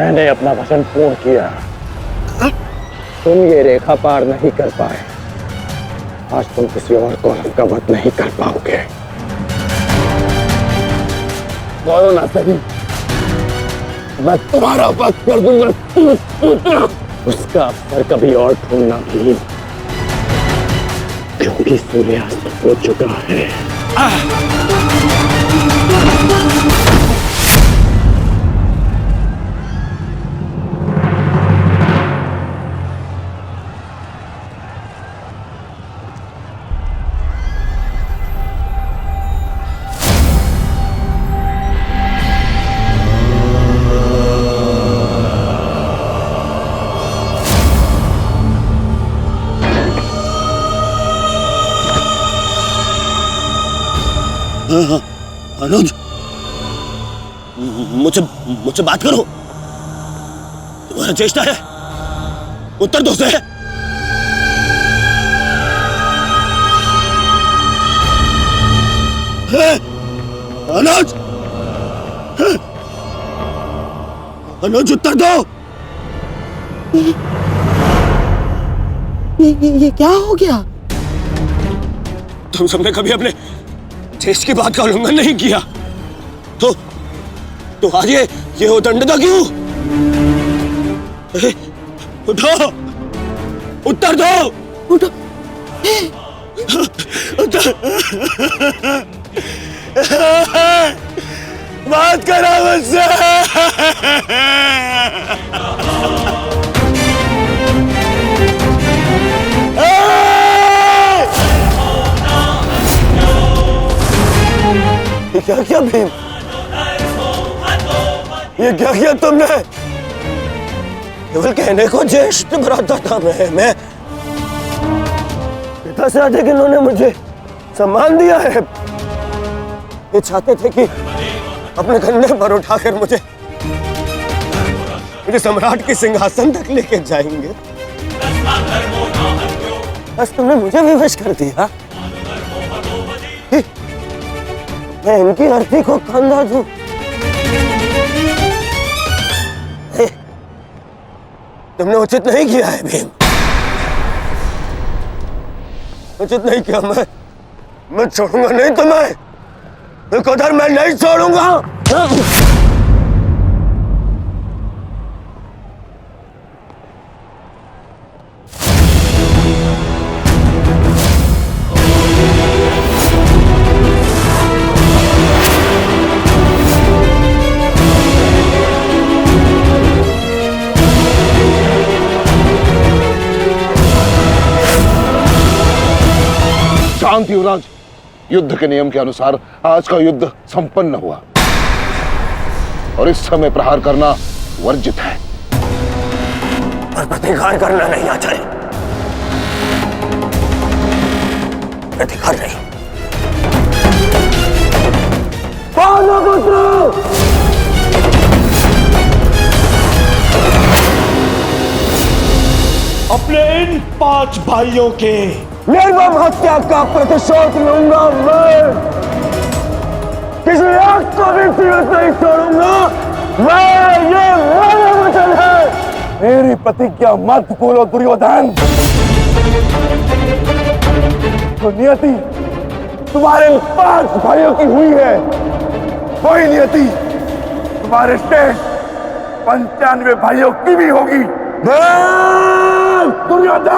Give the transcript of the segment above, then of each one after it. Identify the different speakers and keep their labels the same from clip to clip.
Speaker 1: मैंने अपना वचन पूर्ण किया। तुम ये रेखा पार नहीं कर पाए, आज तुम किसी और कौरव का वध नहीं कर पाओगे। बोलो ना सही, मैं तुम्हारा वध कर दूंगा। उसका अवसर कभी और ढूंढना भी, क्योंकि सूर्यास्त हो चुका है।
Speaker 2: अनुज, मुझसे बात करो। तुम्हारा चेष्टा है, उत्तर दो से। अनुज, अनुज उत्तर दो।
Speaker 3: ये क्या हो गया?
Speaker 2: तुम सबने कभी अपने देश की बात का उल्लंघन नहीं किया, तो आज ये उदंडता क्यों? उठो, उत्तर दो।
Speaker 3: उठो।
Speaker 2: बात करो मुझसे। क्या किया भीम? ये क्या किया तुमने? केवल कहने को ज्येष्ठ भ्राता था मैं पिता से अधिक इन्होंने मुझे सम्मान दिया है। ये चाहते थे कि अपने कंधे पर उठाकर मुझे सम्राट के सिंहासन तक लेके जाएंगे। बस तुमने मुझे विवश कर दिया। मैं इनकी अर्थी को कंधा दूं। तुमने उचित नहीं किया है भीम, उचित नहीं किया। मैं छोड़ूंगा नहीं तुम्हें, उधर मैं नहीं छोड़ूंगा।
Speaker 4: शांत युवराज, युद्ध के नियम के अनुसार आज का युद्ध संपन्न हुआ और इस समय प्रहार करना वर्जित है।
Speaker 2: पर प्रतिकार करना नहीं आचार्य, प्रतिकार नहीं। पांडुपुत्र,
Speaker 5: अपने इन 5 भाइयों के
Speaker 2: निर्मम हत्या का प्रतिशोध लूंगा मैं। किसी एक को भी जीवित नहीं छोड़ूंगा मैं, ये मेरा वचन है।
Speaker 4: मेरी प्रतिज्ञा मत भूलो दुर्योधन। तो नियति तुम्हारे 5 भाइयों की हुई है, वही नियति तुम्हारे शेष 95 भाइयों की भी होगी। दुर्योधन!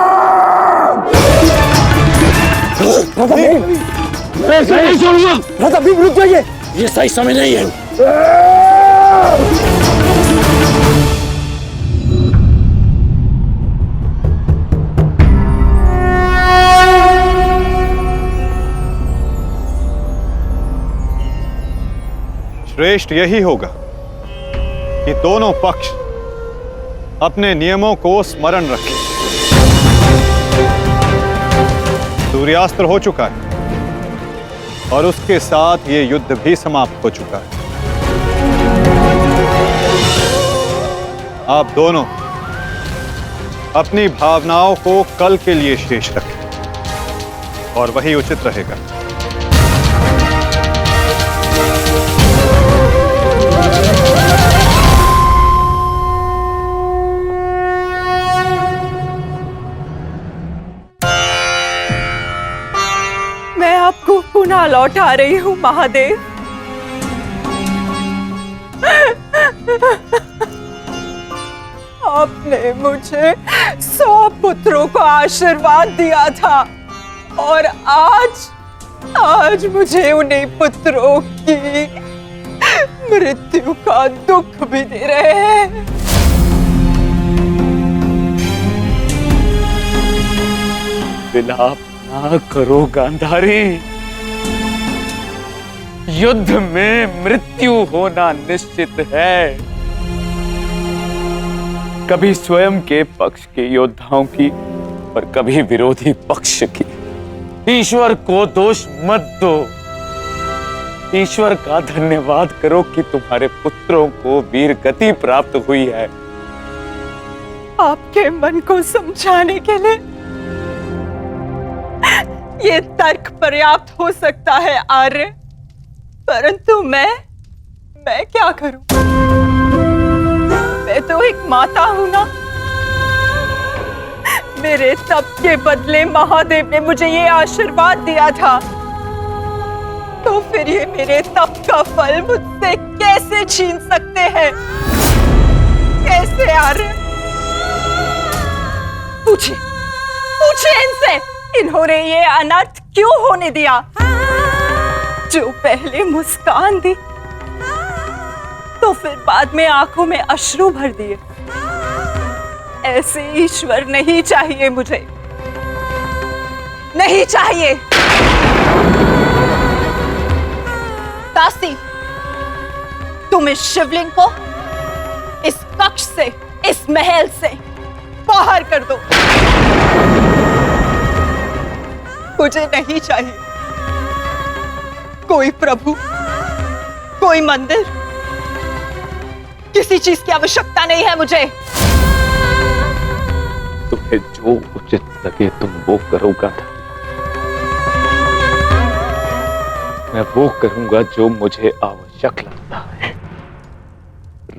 Speaker 2: मैं नहीं छोड़ूंगा।
Speaker 3: राजा भीम रुक जाइए,
Speaker 2: ये सही समय नहीं है।
Speaker 5: श्रेष्ठ यही होगा कि दोनों पक्ष अपने नियमों को स्मरण रखें। सूर्यास्त्र हो चुका है और उसके साथ ये युद्ध भी समाप्त हो चुका है। आप दोनों अपनी भावनाओं को कल के लिए शेष रखें और वही उचित रहेगा।
Speaker 6: पुनः लौटा रही हूँ महादेव। आपने मुझे 100 पुत्रों को आशीर्वाद दिया था और आज मुझे उन्हीं पुत्रों की मृत्यु का दुख भी दे रहे हैं।
Speaker 7: विलाप ना करो गांधारी। युद्ध में मृत्यु होना निश्चित है। कभी स्वयं के पक्ष के योद्धाओं की और कभी विरोधी पक्ष की। ईश्वर को दोष मत दो। ईश्वर का धन्यवाद करो कि तुम्हारे पुत्रों को वीर गति प्राप्त हुई है।
Speaker 6: आपके मन को समझाने के लिए ये तर्क पर्याप्त हो सकता है आर्य, परंतु मैं क्या करूं? मैं तो एक माता हूं ना। मेरे तप के बदले महादेव ने मुझे ये आशीर्वाद दिया था, तो फिर ये मेरे तप का फल मुझसे कैसे छीन सकते हैं? कैसे आर्य? पूछिए इनसे, इन्होंने ये अनर्थ क्यों होने दिया? जो पहले मुस्कान दी तो फिर बाद में आंखों में अश्रु भर दिए। ऐसे ईश्वर नहीं चाहिए मुझे, नहीं चाहिए। दासी, तुम इस शिवलिंग को इस कक्ष से, इस महल से बाहर कर दो। मुझे नहीं चाहिए कोई प्रभु, कोई मंदिर, किसी चीज की आवश्यकता नहीं है मुझे।
Speaker 7: तुम्हें जो उचित लगे तुम वो करोगा। मैं वो करूंगा जो मुझे आवश्यक लगता है।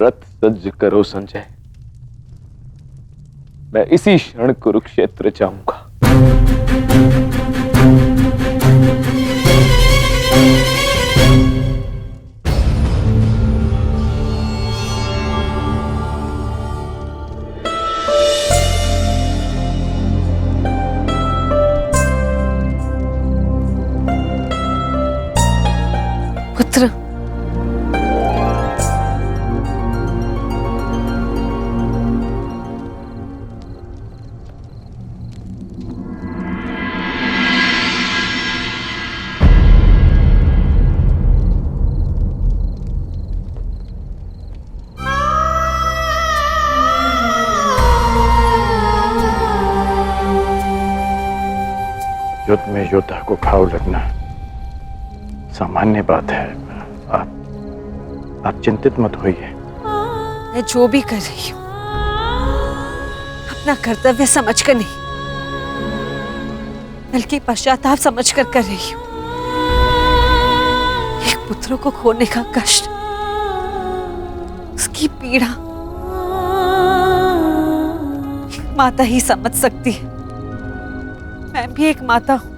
Speaker 7: रथ सज्ज करो संजय। मैं इसी क्षण कुरुक्षेत्र जाऊंगा।
Speaker 3: पुत्र,
Speaker 1: युद्ध में योद्धा को घाव लगना सामान्य बात है। आप चिंतित मत होइए।
Speaker 3: मैं जो भी कर रही हूँ अपना कर्तव्य समझकर नहीं, बल्कि पश्चाताप समझकर कर रही हूँ। एक पुत्र को खोने का कष्ट, उसकी पीड़ा एक माता ही समझ सकती है। मैं भी एक माता हूं,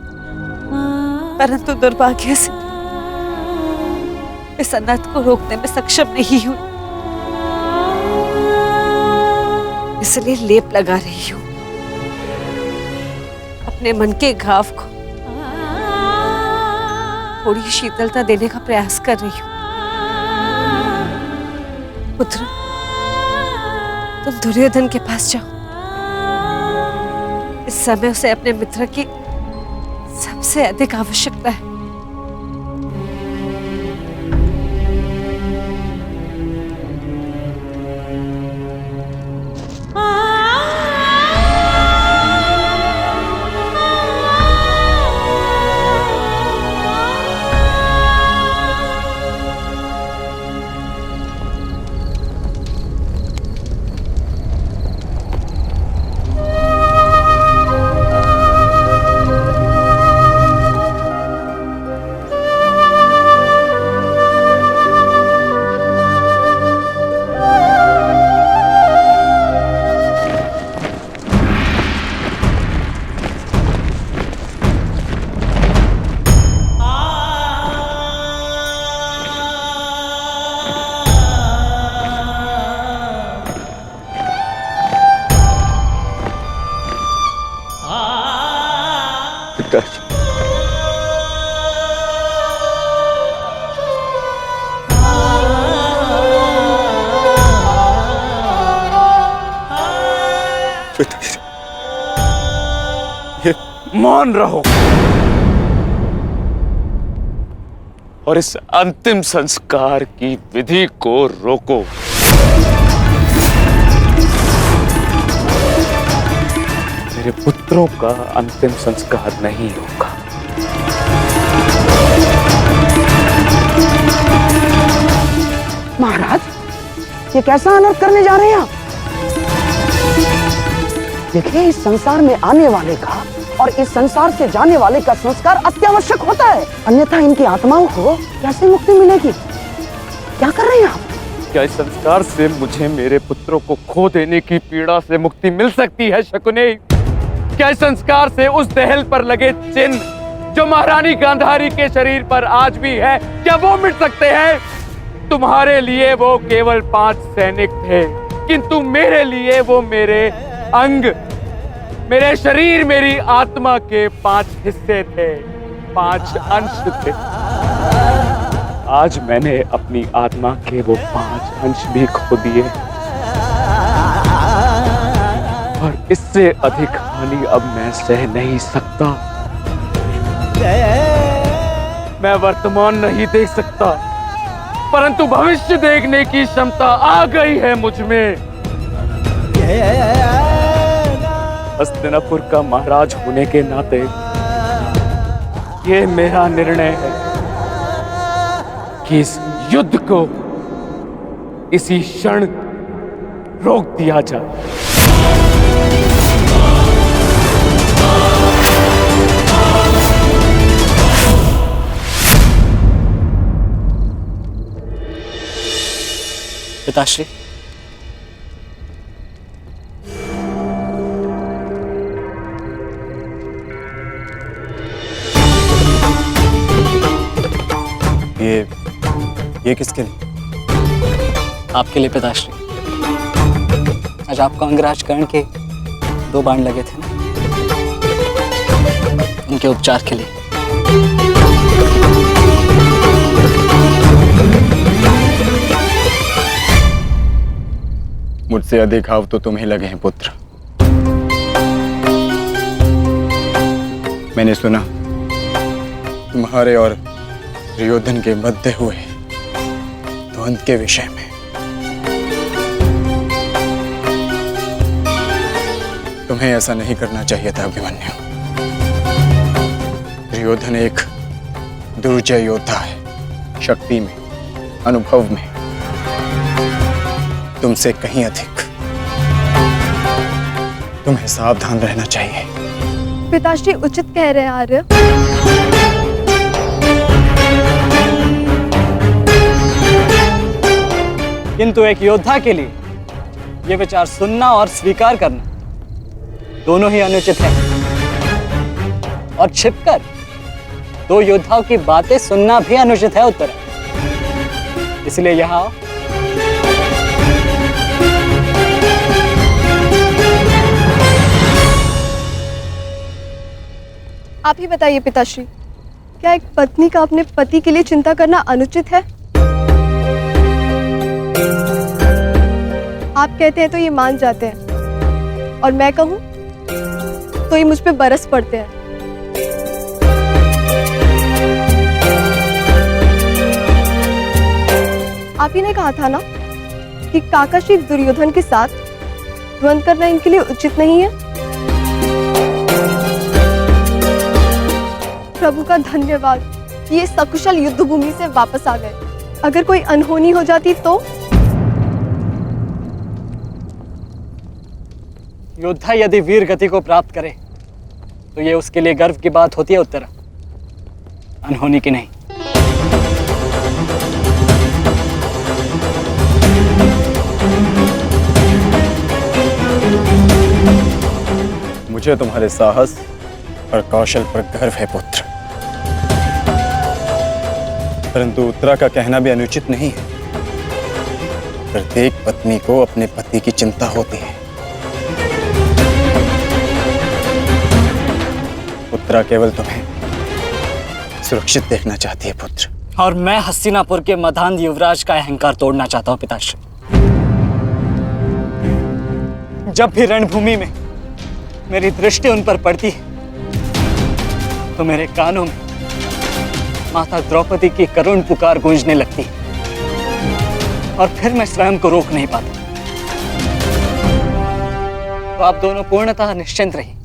Speaker 3: परंतु दुर्भाग्य से इस अनर्थ को रोकने में सक्षम नहीं हूं। इसलिए लेप लगा रही हूं, अपने मन के घाव को थोड़ी शीतलता देने का प्रयास कर रही हूं। पुत्र, तुम दुर्योधन के पास जाओ। इस समय उसे अपने मित्र की सबसे अधिक आवश्यकता है।
Speaker 1: पिताजी। पिताजी,
Speaker 7: ये मौन रहो और इस अंतिम संस्कार की विधि को रोको। मेरे पुत्रों का अंतिम संस्कार नहीं होगा।
Speaker 8: महाराज, ये कैसा अनर्थ करने जा रहे हैं आप? देखिए, इस संसार में आने वाले का और इस संसार से जाने वाले का संस्कार अत्यावश्यक होता है, अन्यथा इनकी आत्माओं को कैसे मुक्ति मिलेगी? क्या कर रहे हैं आप?
Speaker 7: क्या इस संस्कार से मुझे मेरे पुत्रों को खो देने की पीड़ा से मुक्ति मिल सकती है शकुनी? क्या इस संस्कार से उस दहल पर लगे चिन्ह जो महारानी गांधारी के शरीर पर आज भी है, क्या वो मिट सकते हैं? तुम्हारे लिए वो केवल 5 सैनिक थे, किंतु मेरे लिए वो मेरे अंग, मेरे शरीर, मेरी आत्मा के 5 हिस्से थे, 5 अंश थे। आज मैंने अपनी आत्मा के वो 5 अंश भी खो दिए और इससे अधिक हानि अब मैं सह नहीं सकता। मैं वर्तमान नहीं देख सकता, परंतु भविष्य देखने की क्षमता आ गई है मुझ में। हस्तिनापुर का महाराज होने के नाते ये मेरा निर्णय है कि इस युद्ध को इसी क्षण रोक दिया जाए।
Speaker 9: पिताश्री, ये किसके लिए? आपके लिए पिताश्री। आज आपको अंगराज कर्ण के 2 बाण लगे थे ना, उनके उपचार के लिए।
Speaker 1: मुझसे अधिक घाव तो तुम्हें लगे हैं पुत्र। मैंने सुना तुम्हारे और दुर्योधन के मध्य हुए द्वंद्व के विषय में। तुम्हें ऐसा नहीं करना चाहिए था अभिमन्यु। दुर्योधन एक दुर्जय योद्धा है, शक्ति में, अनुभव में तुमसे कहीं अधिक। तुम्हें सावधान रहना चाहिए।
Speaker 10: पिताश्री उचित कह रहे हैं आर्य।
Speaker 9: किंतु एक योद्धा के लिए ये विचार सुनना और स्वीकार करना दोनों ही अनुचित है, और छिपकर 2 योद्धाओं की बातें सुनना भी अनुचित है उत्तर। इसलिए यहाँ आओ।
Speaker 10: आप ही बताइए पिताश्री, क्या एक पत्नी का अपने पति के लिए चिंता करना अनुचित है? आप कहते हैं तो ये मान जाते हैं, और मैं कहूं तो ये मुझ पे बरस पड़ते हैं। आप ही ने कहा था ना कि काका श्री दुर्योधन के साथ द्वंद्व करना इनके लिए उचित नहीं है। प्रभु का धन्यवाद, ये सकुशल युद्ध भूमि से वापस आ गए। अगर कोई अनहोनी हो जाती तो?
Speaker 9: योद्धा यदि वीर गति को प्राप्त करे तो ये उसके लिए गर्व की बात होती है उत्तरा, अनहोनी की नहीं।
Speaker 1: मुझे तुम्हारे साहस और कौशल पर गर्व है पुत्र, परंतु उत्तरा का कहना भी अनुचित नहीं है। प्रत्येक पत्नी को अपने पति की चिंता होती है।
Speaker 9: सुमित्रा केवल तुम्हें सुरक्षित देखना चाहती है पुत्र। और मैं हस्तिनापुर के मधान युवराज का अहंकार तोड़ना चाहता हूं पिताश्री। जब भी रणभूमि में मेरी दृष्टि उन पर पड़ती है तो मेरे कानों में माता द्रौपदी की करुण पुकार गूंजने लगती है और फिर मैं स्वयं को रोक नहीं पाता। तो आप दोनों पूर्णतः निश्चिंत रहिए।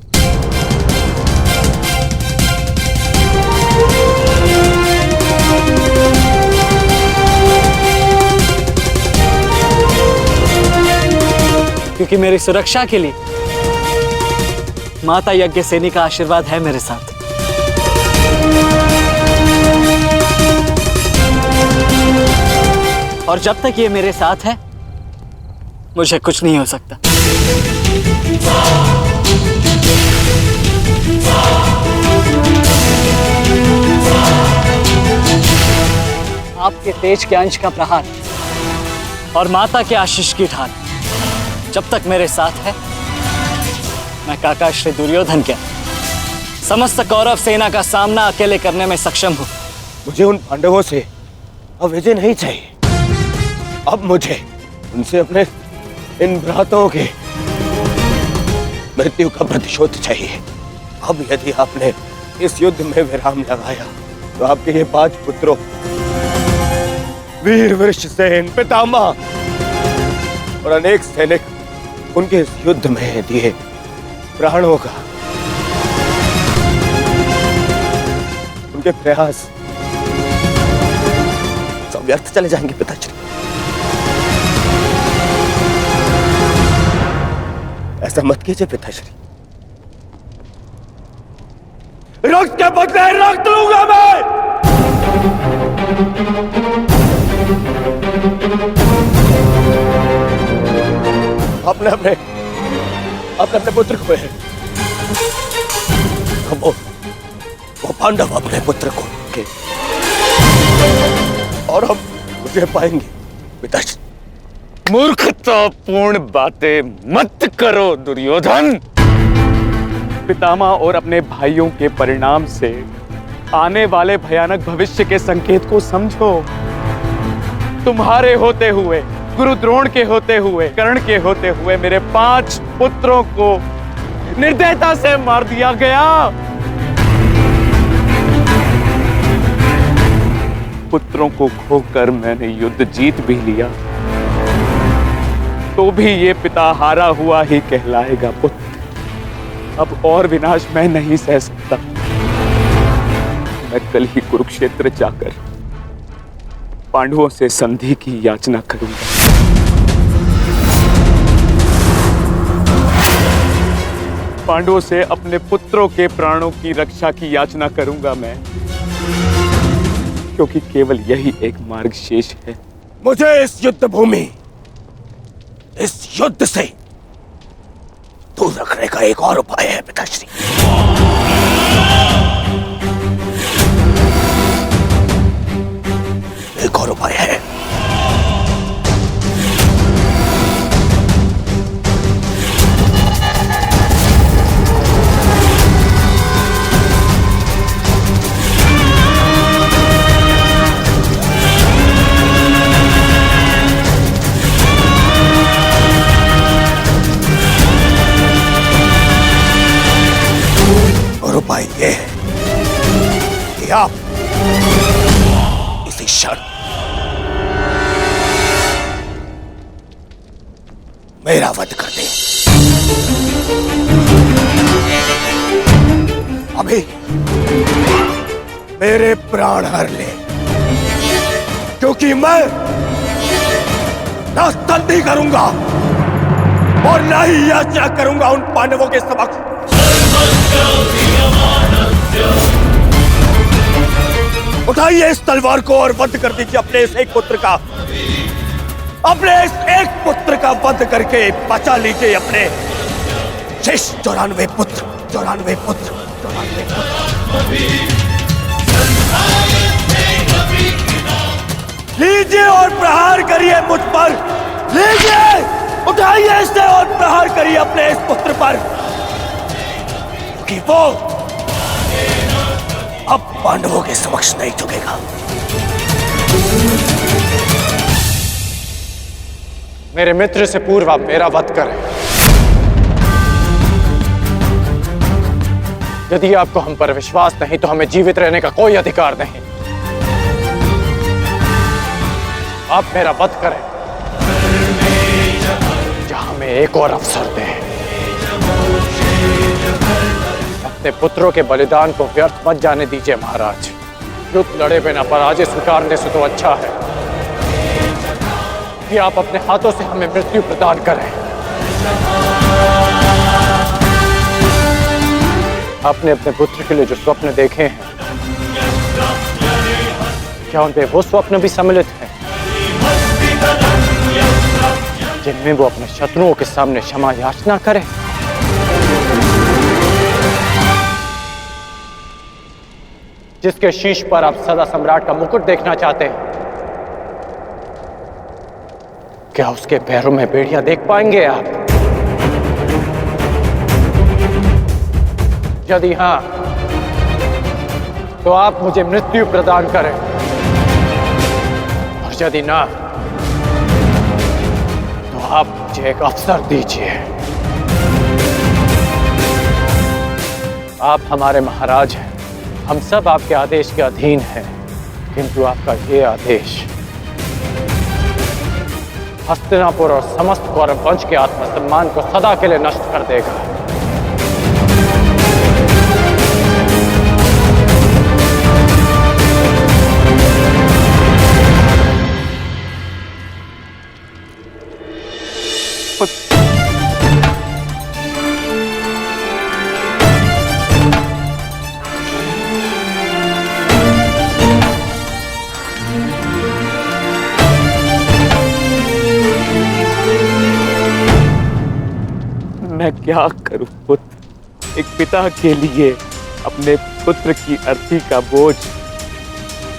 Speaker 9: क्योंकि मेरी सुरक्षा के लिए माता यज्ञसेनी का आशीर्वाद है मेरे साथ। और जब तक ये मेरे साथ है मुझे कुछ नहीं हो सकता। आपके तेज के अंश का प्रहार और माता के आशीष की ढाल जब तक मेरे साथ है, मैं काका श्री दुर्योधन के समस्त कौरव सेना का सामना अकेले करने में सक्षम हूं।
Speaker 2: मुझे उन पांडवों से अब विजय नहीं चाहिए। अब मुझे उनसे अपने इन भ्राताओं के मृत्यु का प्रतिशोध चाहिए। अब यदि आपने इस युद्ध में विराम लगाया तो आपके ये 5 पुत्रों वीर वृषसेन, पितामह और अनेक सैनिक उनके इस युद्ध में दिए प्राणों का, उनके प्रयास सब व्यर्थ चले जाएंगे पिताश्री। ऐसा मत कीजिए पिताश्री। रक्त के बदले रक्त लूंगा मैं। अपने अपने अपने अपने पुत्र को है। वो पांडव अपने पुत्र को के और हम उसे पाएंगे पिताश्री।
Speaker 7: मूर्खतापूर्ण बातें मत करो दुर्योधन। पितामह और अपने भाइयों के परिणाम से आने वाले भयानक भविष्य के संकेत को समझो। तुम्हारे होते हुए, गुरु द्रोण के होते हुए, कर्ण के होते हुए मेरे 5 पुत्रों को निर्दयता से मार दिया गया। पुत्रों को खोकर मैंने युद्ध जीत भी लिया तो भी ये पिता हारा हुआ ही कहलाएगा पुत्र। अब और विनाश मैं नहीं सह सकता। मैं कल ही कुरुक्षेत्र जाकर पांडवों से संधि की याचना करूंगा। पांडवों से अपने पुत्रों के प्राणों की रक्षा की याचना करूंगा मैं, क्योंकि केवल यही एक मार्ग शेष है।
Speaker 2: मुझे इस युद्ध भूमि, इस युद्ध से दूर रखने का एक और उपाय है पिताश्री। एक और उपाय है। और उपाय ये है कि आप इसी क्षण मेरा वध कर दें। अभी मेरे प्राण हर ले, क्योंकि मैं ना संधि करूंगा और ना ही याचना करूंगा उन पांडवों के समक्ष। उठाइए इस तलवार को और वध कर दीजिए अपने इस एक पुत्र का। अपने इस एक पुत्र का वध करके बचा लीजिए अपने शेष 94 पुत्र। 94 पुत्र। 94 पुत्र। लीजिए और प्रहार करिए मुझ पर। लीजिए, उठाइए इसे और प्रहार करिए अपने इस पुत्र पर, कि वो अब पांडवों के समक्ष नहीं झुकेगा।
Speaker 9: मेरे मित्र से पूर्व आप मेरा वध करें। यदि आपको हम पर विश्वास नहीं तो हमें जीवित रहने का कोई अधिकार नहीं। आप मेरा वध करें या हमें एक और अवसर दें। अपने पुत्रों के बलिदान को व्यर्थ मत जाने दीजिए महाराज। युद्ध लड़े बिना पराजय स्वीकारने से तो अच्छा है कि आप अपने हाथों से हमें मृत्यु प्रदान करें। आपने अपने पुत्र के लिए जो स्वप्न देखे हैं, क्या उनपे वो स्वप्न भी सम्मिलित हैं जिनमें वो अपने शत्रुओं के सामने क्षमा याचना करें? जिसके शीश पर आप सदा सम्राट का मुकुट देखना चाहते हैं, क्या उसके पैरों में बेड़ियां देख पाएंगे आप? यदि हां, तो आप मुझे मृत्यु प्रदान करें, और यदि ना, तो आप मुझे एक अवसर दीजिए। आप हमारे महाराज हैं, हम सब आपके आदेश के अधीन हैं, किंतु आपका ये आदेश हस्तिनापुर और समस्त कौरव वंश के आत्मसम्मान को सदा के लिए नष्ट कर देगा। मैं क्या करूं पुत्र? एक पिता के लिए अपने पुत्र की अर्थी का बोझ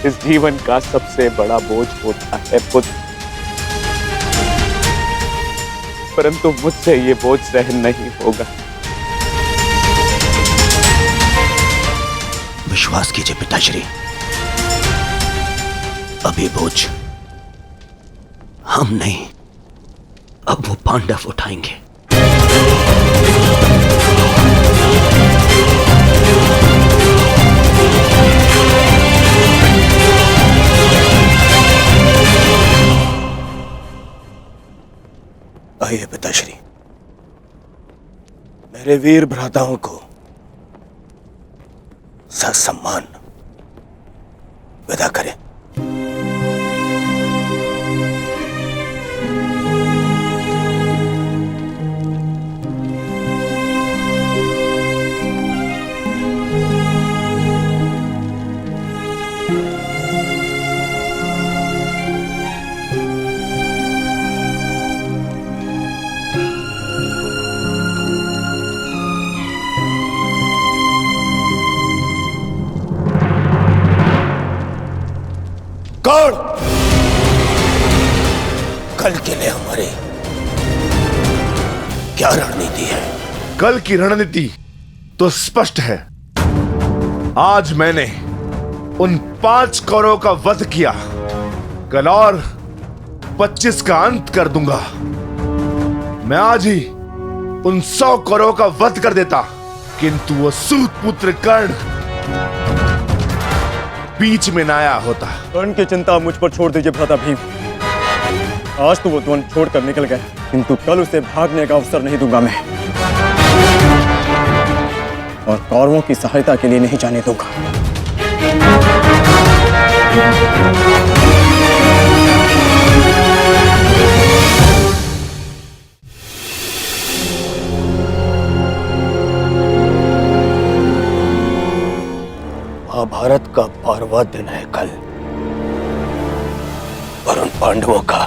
Speaker 9: इस जीवन का सबसे बड़ा बोझ होता है पुत्र, परंतु मुझसे ये बोझ सहन नहीं होगा।
Speaker 2: विश्वास कीजिए पिताश्री, अब ये बोझ हम नहीं, अब वो पांडव उठाएंगे। आइए पिताश्री, मेरे वीर भ्राताओं को ससम्मान विदा करें। कौन? कल के लिए हमारी क्या रणनीति है?
Speaker 4: कल की रणनीति तो स्पष्ट है। आज मैंने उन 5 कौरवों का वध किया, कल और 25 का अंत कर दूंगा। मैं आज ही उन 100 कौरवों का वध कर देता, किंतु वो सूत पुत्र कर्ण बीच में न आया होता।
Speaker 9: कर्ण की चिंता मुझ पर छोड़ दीजिए भ्राता भीम। आज तो वो द्वंद छोड़कर निकल गए, किंतु कल उसे भागने का अवसर नहीं दूंगा मैं, और कौरवों की सहायता के लिए नहीं जाने दूंगा।
Speaker 2: महाभारत का 12वां दिन है कल, और उन पांडवों का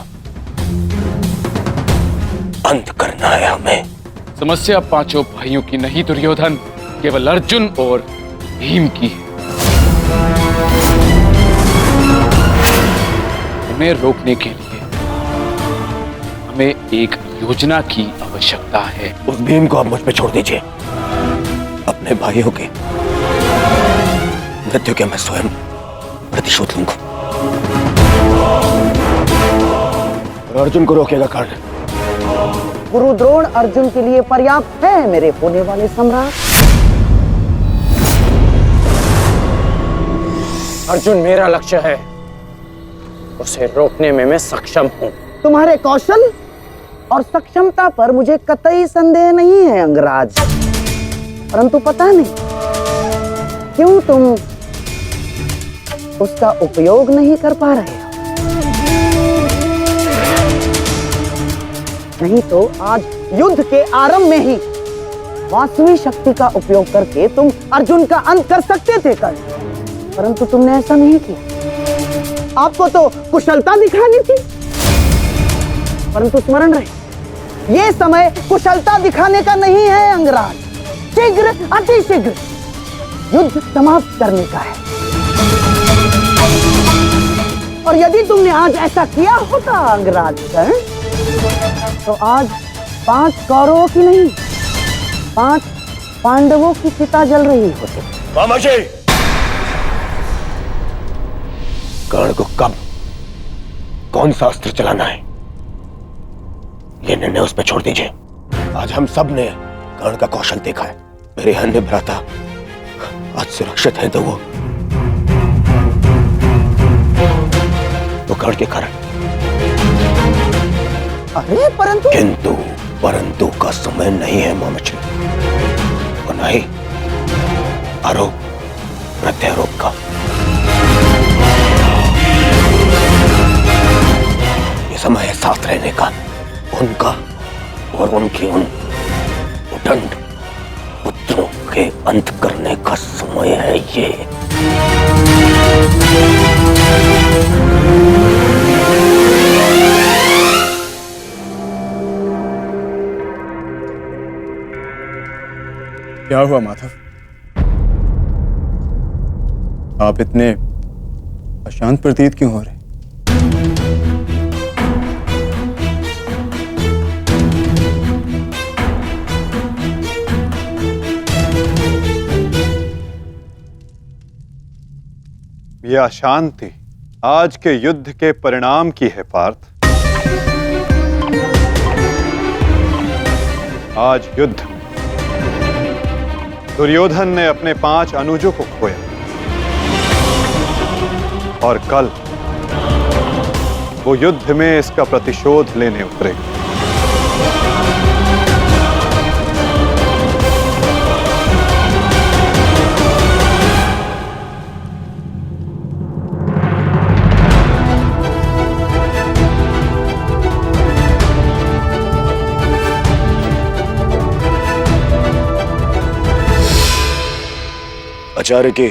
Speaker 2: अंत करना है हमें।
Speaker 7: समस्या 5 भाइयों की नहीं दुर्योधन, केवल अर्जुन और भीम की है। उन्हें रोकने के लिए हमें एक योजना की आवश्यकता है।
Speaker 2: उस भीम को आप मुझ पे छोड़ दीजिए। अपने भाइयों के
Speaker 1: मृत्यु के मैं स्वयं प्रतिशोध लूंगा। और अर्जुन को रोकेगा कर्ण।
Speaker 8: गुरु द्रोण अर्जुन के लिए पर्याप्त है मेरे होने वाले सम्राट।
Speaker 7: अर्जुन मेरा लक्ष्य है, उसे रोकने में मैं सक्षम हूं।
Speaker 8: तुम्हारे कौशल और सक्षमता पर मुझे कतई संदेह नहीं है अंगराज, परंतु पता नहीं क्यों तुम उसका उपयोग नहीं कर पा रहे हो। नहीं तो आज युद्ध के आरंभ में ही वास्तविक शक्ति का उपयोग करके तुम अर्जुन का अंत कर सकते थे कर्ण, परंतु तुमने ऐसा नहीं किया। आपको तो कुशलता दिखानी थी, परंतु स्मरण रहे ये समय कुशलता दिखाने का नहीं है अंगराज। शीघ्र अतिशीघ्र युद्ध समाप्त करने का है। और यदि तुमने आज ऐसा किया होता अंगराज कर्ण, तो आज 5 कौरवों की नहीं 5 पांडवों की चिता जल रही होती।
Speaker 1: मामाजी, कर्ण को कब कौन सा अस्त्र चलाना है ये निर्णय उस पर छोड़ दीजिए। आज हम सब ने कर्ण का कौशल देखा है। मेरे अन्य भ्राता आज सुरक्षित हैं तो वो कर्ण के कारण।
Speaker 8: अरे
Speaker 1: परंतु का समय नहीं है मामाजी, और नहीं आरोप प्रत्यारोप का। ये समय है साथ रहने का, उनका और उनके उन उदंड पुत्रों के अंत करने का समय है ये।
Speaker 11: क्या हुआ माधव? आप इतने अशांत प्रतीत क्यों हो रहे?
Speaker 5: यह अशांति आज के युद्ध के परिणाम की है पार्थ। आज युद्ध दुर्योधन ने अपने 5 अनुजों को खोया, और कल वो युद्ध में इसका प्रतिशोध लेने उतरेगा।
Speaker 1: आचार्य की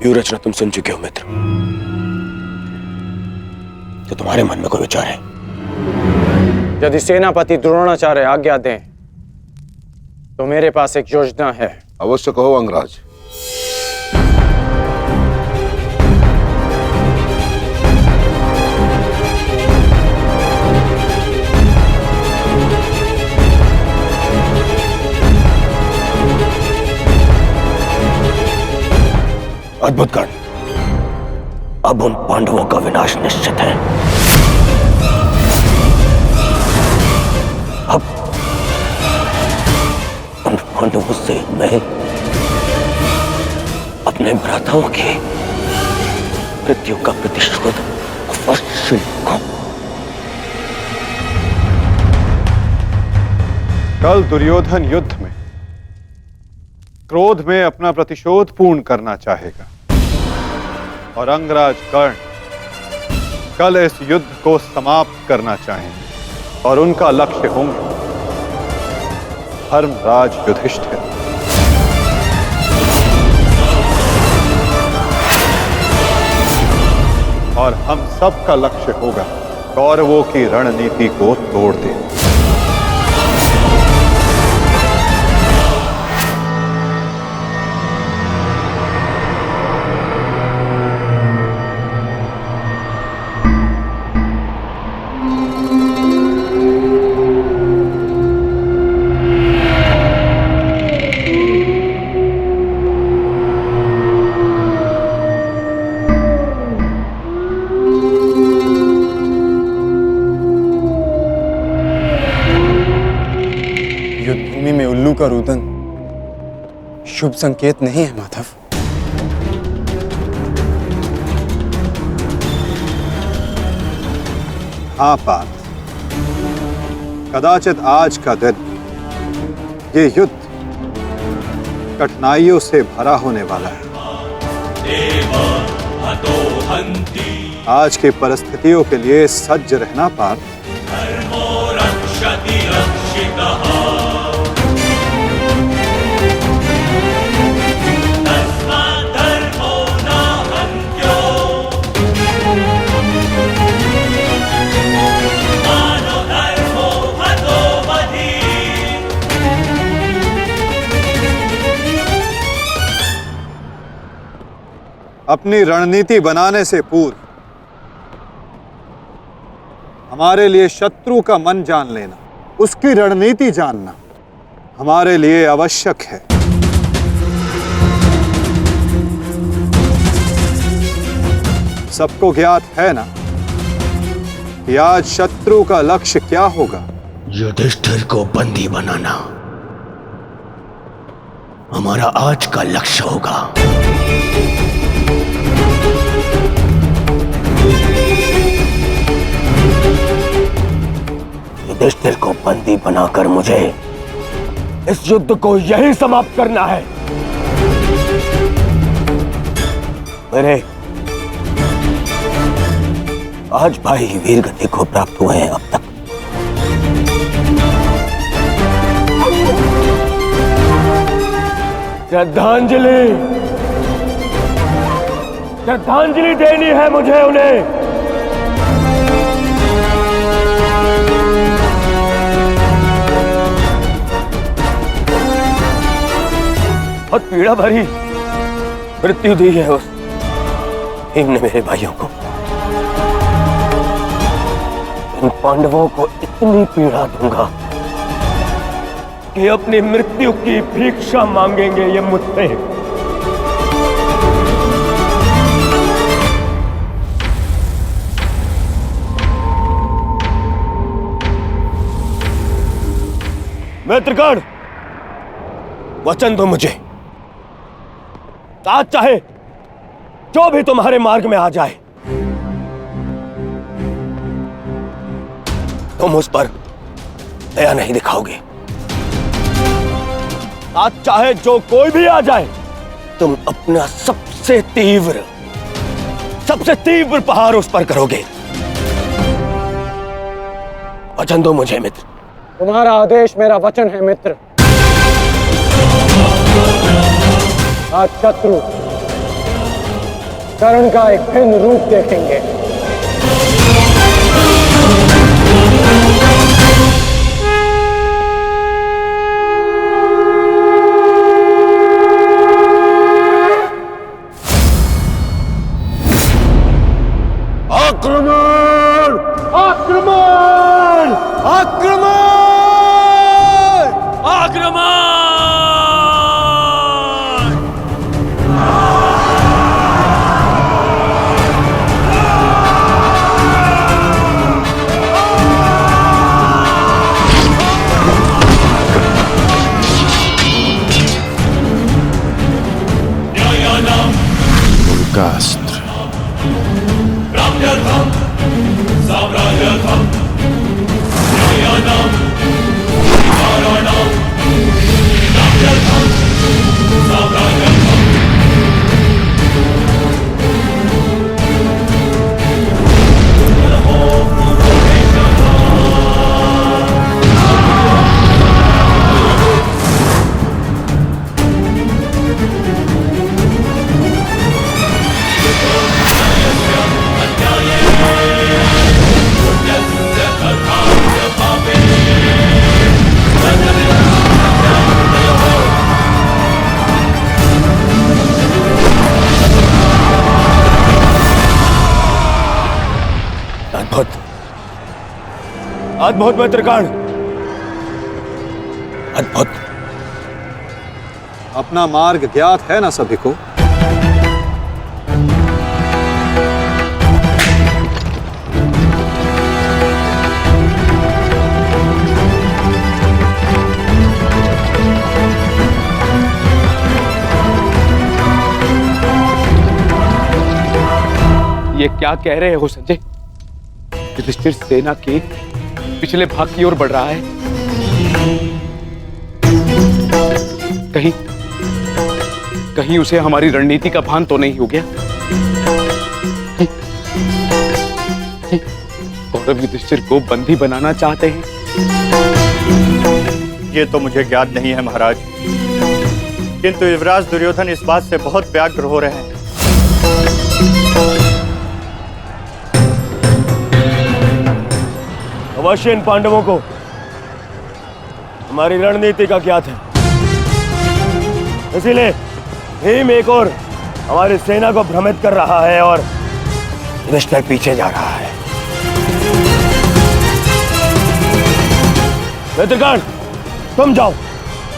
Speaker 1: व्यूह रचना तुम सुन चुके हो मित्र, तो तुम्हारे मन में कोई विचार है?
Speaker 7: यदि सेनापति द्रोणाचार्य आज्ञा दें तो मेरे पास एक योजना है।
Speaker 12: अवश्य कहो अंगराज।
Speaker 1: अद्भुत कर्ण, अब उन पांडवों का विनाश निश्चित है। अब उन पांडवों से मैं अपने भ्राताओं की मृत्यु का प्रतिशोध अवश्य लूंगा।
Speaker 5: कल दुर्योधन युद्ध में क्रोध में अपना प्रतिशोध पूर्ण करना चाहेगा, और अंगराज कर्ण कल इस युद्ध को समाप्त करना चाहेंगे, और उनका लक्ष्य होंगे धर्मराज युधिष्ठिर। और हम सब का लक्ष्य होगा कौरवों की रणनीति को तोड़ देना।
Speaker 11: का रुदन शुभ संकेत नहीं है माधव।
Speaker 5: हाँ पार्थ, कदाचित आज का दिन, ये युद्ध कठिनाइयों से भरा होने वाला है। आज की परिस्थितियों के लिए सज्ज रहना पार्थ। अपनी रणनीति बनाने से पूर्व हमारे लिए शत्रु का मन जान लेना, उसकी रणनीति जानना हमारे लिए आवश्यक है। सबको ज्ञात है ना कि आज शत्रु का लक्ष्य क्या होगा?
Speaker 1: युधिष्ठिर को बंदी बनाना हमारा आज का लक्ष्य होगा। युधिष्ठिर को बंदी बनाकर मुझे इस युद्ध को यही समाप्त करना है। मेरे आज भाई वीर गति को प्राप्त हुए हैं अब तक। श्रद्धांजलि श्रद्धांजलि देनी है मुझे उन्हें। बहुत पीड़ा भरी मृत्यु दी है उस भीम ने मेरे भाइयों को। इन पांडवों को इतनी पीड़ा दूंगा कि अपनी मृत्यु की भिक्षा मांगेंगे ये मुझसे। मित्रगण, वचन दो मुझे, आज चाहे जो भी तुम्हारे मार्ग में आ जाए तुम उस पर दया नहीं दिखाओगे। आज चाहे जो कोई भी आ जाए तुम अपना सबसे तीव्र प्रहार उस पर करोगे। वचन दो मुझे मित्र।
Speaker 9: तुम्हारा आदेश मेरा वचन है मित्र। आज शत्रु कर्ण का एक भिन्न रूप देखेंगे।
Speaker 2: आक्रमण! आक्रमण! आक्रमण! आक्रमण!
Speaker 1: उनका अस्त्र अद्भुत मित्रगण, अद्भुत।
Speaker 5: अपना मार्ग ज्ञात है ना सभी को?
Speaker 7: क्या कह रहे हो संजय? युधिष्ठिर सेना के पिछले भाग की ओर बढ़ रहा है। कहीं उसे हमारी रणनीति का भान तो नहीं हो गया? कौरव युधिष्ठिर को बंदी बनाना चाहते हैं?
Speaker 11: ये तो मुझे ज्ञात नहीं है महाराज, किंतु युवराज दुर्योधन इस बात से बहुत व्यग्र हो रहे हैं।
Speaker 2: अवश्य इन पांडवों को हमारी रणनीति का ज्ञात है, इसीलिए भीम एक और हमारी सेना को भ्रमित कर रहा है और युधिष्ठिर पीछे जा रहा है। मित्रगण, तुम जाओ,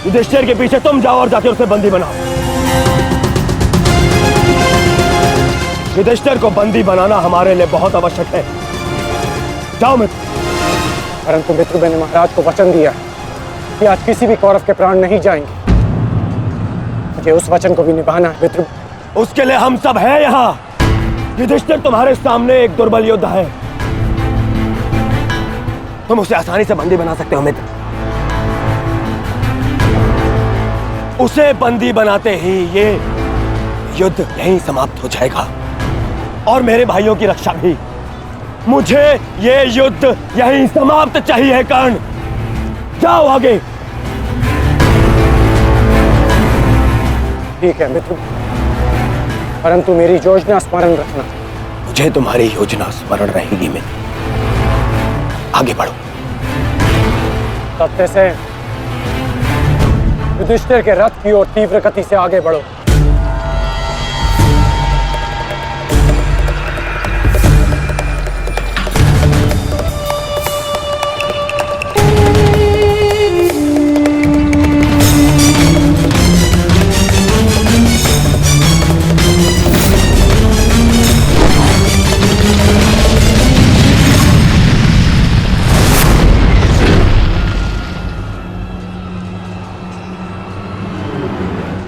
Speaker 2: युधिष्ठिर के पीछे तुम जाओ और जाके उसे बंदी बनाओ। युधिष्ठिर को बंदी बनाना हमारे लिए बहुत आवश्यक है। जाओ मित्र।
Speaker 9: परंतु मित्र, मैंने महाराज को वचन दिया कि आज किसी भी कौरव के प्राण नहीं जाएंगे। मुझे उस वचन को भी निभाना है मित्र।
Speaker 2: उसके लिए हम सब हैं यहाँ। युधिष्ठिर तुम्हारे सामने एक दुर्बल योद्धा है, तुम उसे आसानी से बंदी बना सकते हो मित्र। उसे बंदी बनाते ही ये युद्ध यहीं समाप्त हो जाएगा और मेरे भाइयों की रक्षा भी। मुझे ये युद्ध यहीं समाप्त चाहिए। कर्ण, जाओ आगे।
Speaker 9: ठीक है मित्र, परंतु मेरी योजना स्मरण रखना।
Speaker 2: मुझे तुम्हारी योजना स्मरण रहेगी मित्र। आगे बढ़ो।
Speaker 9: सत्य से युधिष्ठिर के रथ की ओर तीव्र गति से आगे बढ़ो।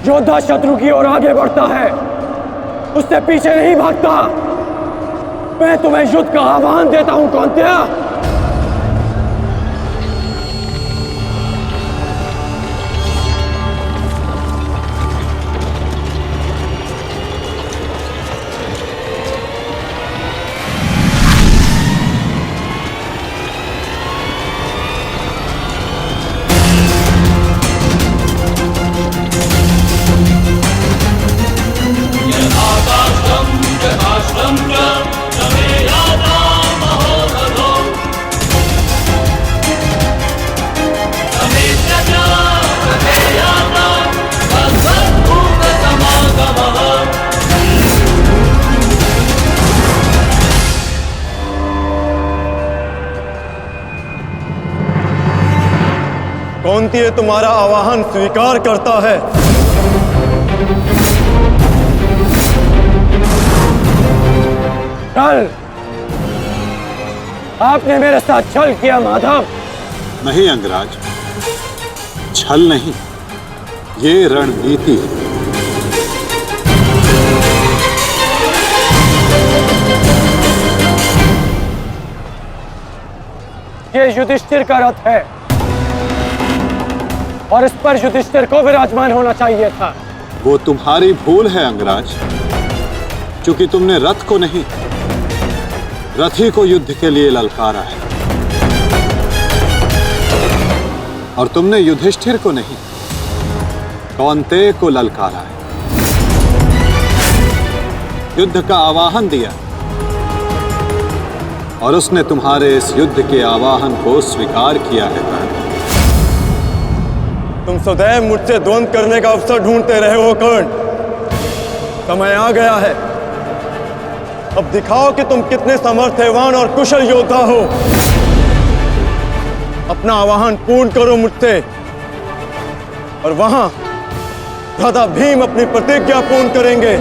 Speaker 9: योद्धा शत्रु की ओर आगे बढ़ता है, उससे पीछे नहीं भागता। मैं तुम्हें युद्ध का आह्वान देता हूं कौन्तेय।
Speaker 11: कौन्तेय तुम्हारा आवाहन स्वीकार करता है।
Speaker 9: कल आपने मेरे साथ छल किया माधव।
Speaker 5: नहीं अंगराज, छल नहीं, ये रणनीति है।
Speaker 9: ये युधिष्ठिर का रथ है और इस पर युधिष्ठिर को विराजमान होना चाहिए था।
Speaker 5: वो तुम्हारी भूल है अंगराज, क्योंकि तुमने रथ को नहीं, रथी को युद्ध के लिए ललकारा है। और तुमने युधिष्ठिर को नहीं, कौन्तेय को ललकारा है, युद्ध का आवाहन दिया और उसने तुम्हारे इस युद्ध के आवाहन को स्वीकार किया है।
Speaker 11: तुम सदैव मुझसे द्वंद्व करने का अवसर ढूंढते रहे हो कर्ण। समय आ गया है, अब दिखाओ कि तुम कितने समर्थवान और कुशल योद्धा हो। अपना आवाहन पूर्ण करो मुझसे और वहां भ्राता भीम अपनी प्रतिज्ञा पूर्ण करेंगे।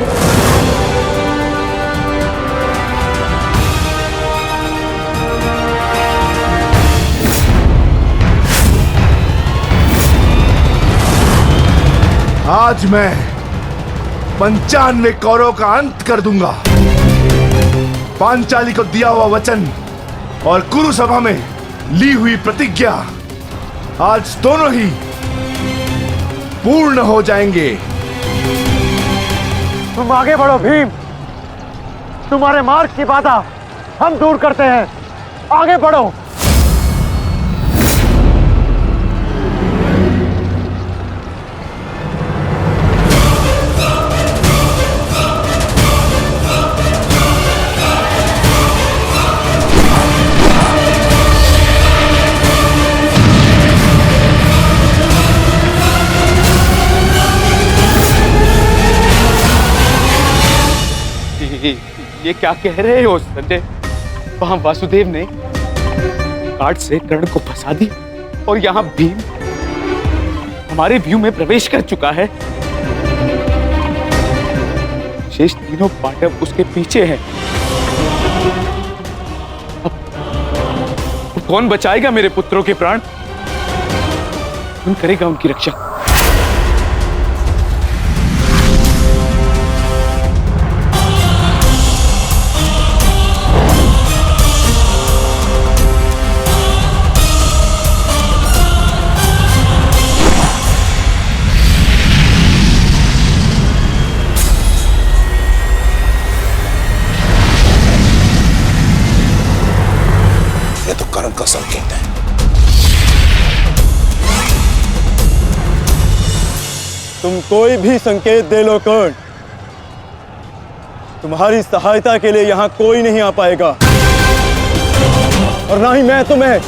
Speaker 4: आज मैं 95 कौरवों का अंत कर दूंगा। पांचाली को दिया हुआ वचन और कुरु सभा में ली हुई प्रतिज्ञा आज दोनों ही पूर्ण हो जाएंगे।
Speaker 2: तुम आगे बढ़ो भीम, तुम्हारे मार्ग की बाधा हम दूर करते हैं, आगे बढ़ो।
Speaker 7: ये क्या कह रहे हो संजय? वहां वासुदेव ने काट से कर्ण को फंसा दिया और यहाँ भीम हमारे व्यू में प्रवेश कर चुका है। शेष तीनों पांडव उसके पीछे हैं। अब कौन बचाएगा मेरे पुत्रों के प्राण? कौन करेगा उनकी रक्षा?
Speaker 1: का संकेत है।
Speaker 11: तुम कोई भी संकेत दे लो कर्ण, तुम्हारी सहायता के लिए यहां कोई नहीं आ पाएगा और ना ही मैं तुम्हें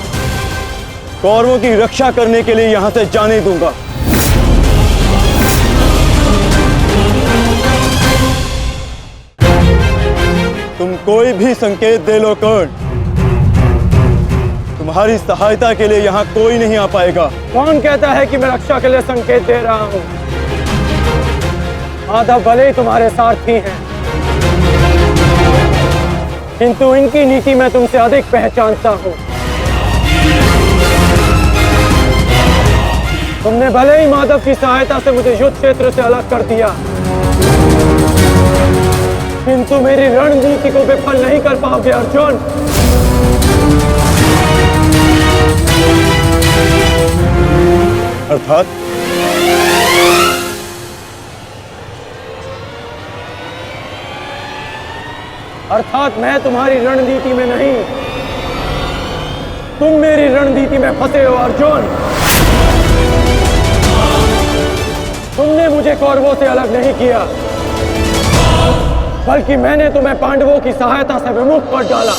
Speaker 11: कौरवों की रक्षा करने के लिए यहां से जाने दूंगा। तुम कोई भी संकेत दे लो कर्ण, तुम्हारी सहायता के लिए यहां कोई नहीं आ पाएगा।
Speaker 2: कौन कहता है कि मैं रक्षा के लिए संकेत दे रहा हूं? माधव भले ही तुम्हारे सारथी हैं, किंतु इनकी नीति मैं तुमसे अधिक पहचानता हूं। तुमने भले ही माधव की सहायता से मुझे युद्ध क्षेत्र से अलग कर दिया, किंतु मेरी रणनीति को विफल नहीं कर पाओगे अर्जुन। अर्थात मैं तुम्हारी रणनीति में नहीं, तुम मेरी रणनीति में फंसे हो अर्जुन। तुमने मुझे कौरवों से अलग नहीं किया, बल्कि मैंने तुम्हें पांडवों की सहायता से विमुख कर डाला।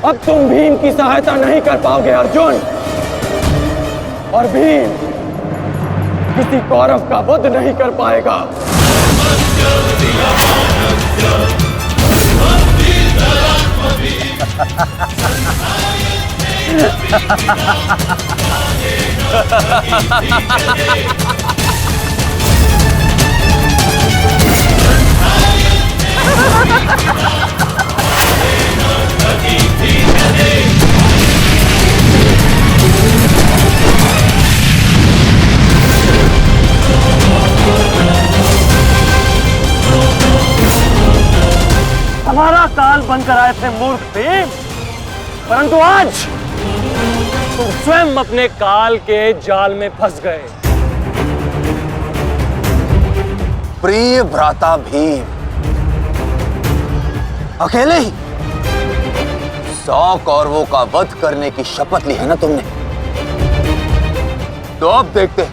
Speaker 2: अब तुम भीम की सहायता नहीं कर पाओगे अर्जुन, और भीम किसी कौरव का वध नहीं कर पाएगा। हमारा काल बनकर आए थे मूर्ख भीम, परंतु आज तुम स्वयं अपने काल के जाल में फंस गए।
Speaker 12: प्रिय भ्राता भीम, अकेले ही 100 कौरवों का वध करने की शपथ ली है ना तुमने? तो अब देखते हैं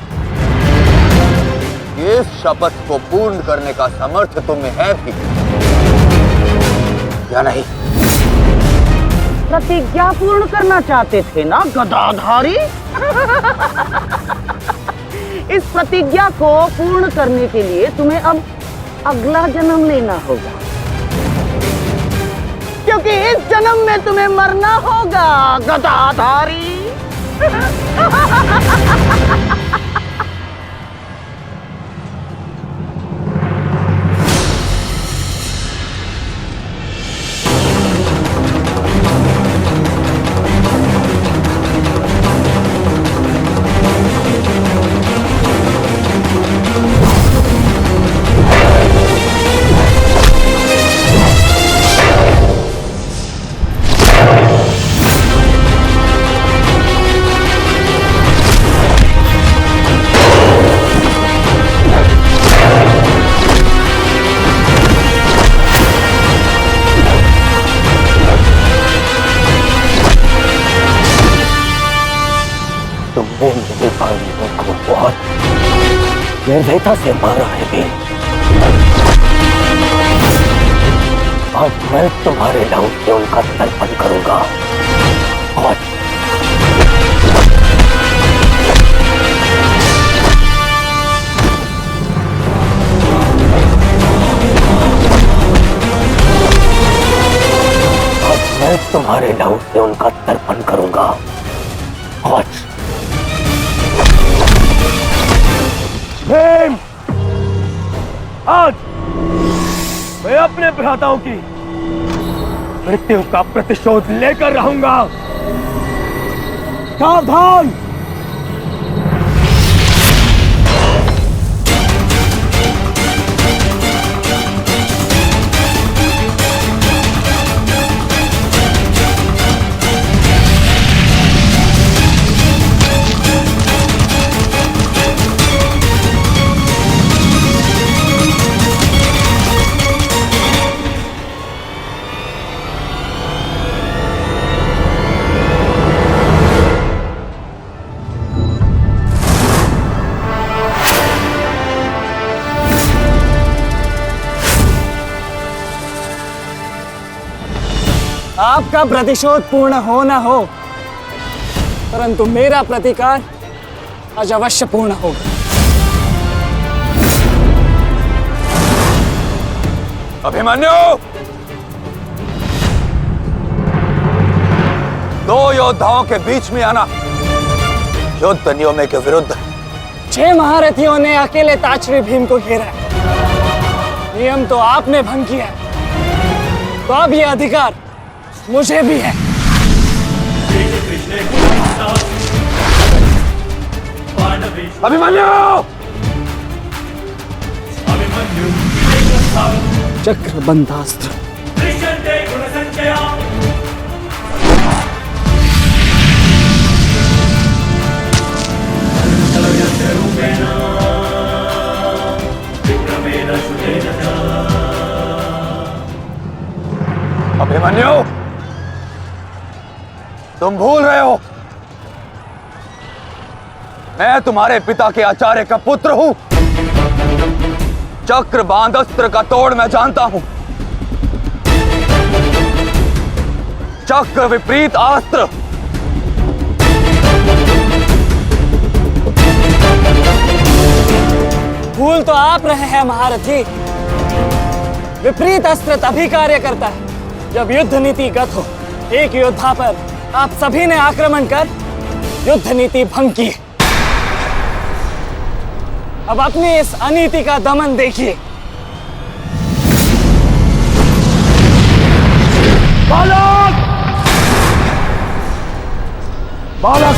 Speaker 12: कि इस शपथ को पूर्ण करने का सामर्थ्य तुम्हें है भी या नहीं?
Speaker 8: प्रतिज्ञा पूर्ण करना चाहते थे ना गदाधारी? इस प्रतिज्ञा को पूर्ण करने के लिए तुम्हें अब अगला जन्म लेना होगा, क्योंकि इस जन्म में तुम्हें मरना होगा गदाधारी।
Speaker 1: तुमने मेरे भाइयों को बहुत निर्दयता से मारा है भीम। आज मैं तुम्हारे नाम से उनका तर्पण करूंगा। आज मैं तुम्हारे नाम से उनका तर्पण करूंगा। आज
Speaker 2: भीम, आज मैं अपने भ्राताओं की मृत्यु का प्रतिशोध लेकर रहूंगा। सावधान!
Speaker 9: आपका प्रतिशोध पूर्ण हो ना हो, परंतु मेरा प्रतिकार आज अवश्य पूर्ण होगा।
Speaker 12: अभिमन्यु, दो योद्धाओं के बीच में आना युद्ध नियमों के विरुद्ध।
Speaker 9: 6 महारथियों ने अकेले ताचरी भीम को घेरा है। नियम तो आपने भंग किया है, तो अब यह अधिकार मुझे भी है।
Speaker 2: अभिमन्यु!
Speaker 9: चक्रबंधास्त्र।
Speaker 12: अभिमन्यु, तुम भूल रहे हो, मैं तुम्हारे पिता के आचार्य का पुत्र हूं। चक्रबांध अस्त्र का तोड़ मैं जानता हूं। चक्र विपरीत अस्त्र
Speaker 9: भूल तो आप रहे हैं महारथी। विपरीत अस्त्र तभी कार्य करता है जब युद्ध नीति गत हो। एक योद्धा पर आप सभी ने आक्रमण कर युद्ध नीति भंग की। अब अपनी इस अनीति का दमन देखिए।
Speaker 2: बालक! बालक!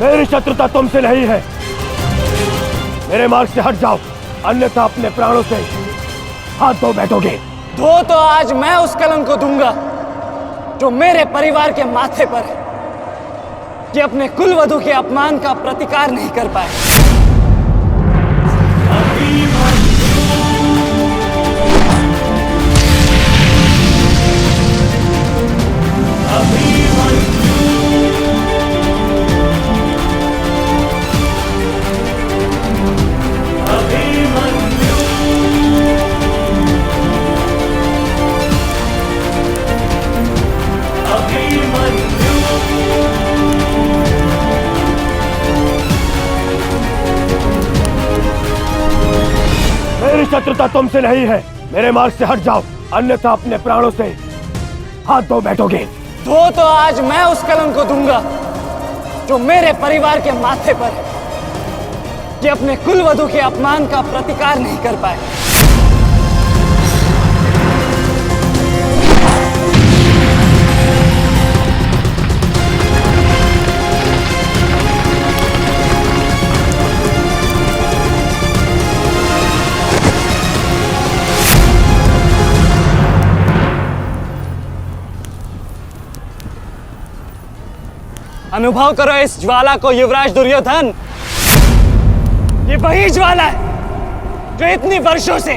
Speaker 2: मेरी शत्रुता तुमसे नहीं है। मेरे मार्ग से हट जाओ, अन्यथा अपने प्राणों से हाथ धो बैठोगे।
Speaker 9: धो तो आज मैं उस कलंक को दूंगा जो मेरे परिवार के माथे पर है, कि अपने कुलवधु के अपमान का प्रतिकार नहीं कर पाए।
Speaker 2: मेरी शत्रुता तुमसे नहीं है। मेरे मार्ग से हट जाओ, अन्यथा अपने प्राणों से हाथ धो बैठोगे।
Speaker 9: धो तो आज मैं उस कलंक को दूंगा जो मेरे परिवार के माथे पर है, कि अपने कुलवधु के अपमान का प्रतिकार नहीं कर पाए। अनुभव करो इस ज्वाला को युवराज दुर्योधन। ये वही ज्वाला है जो इतनी वर्षों से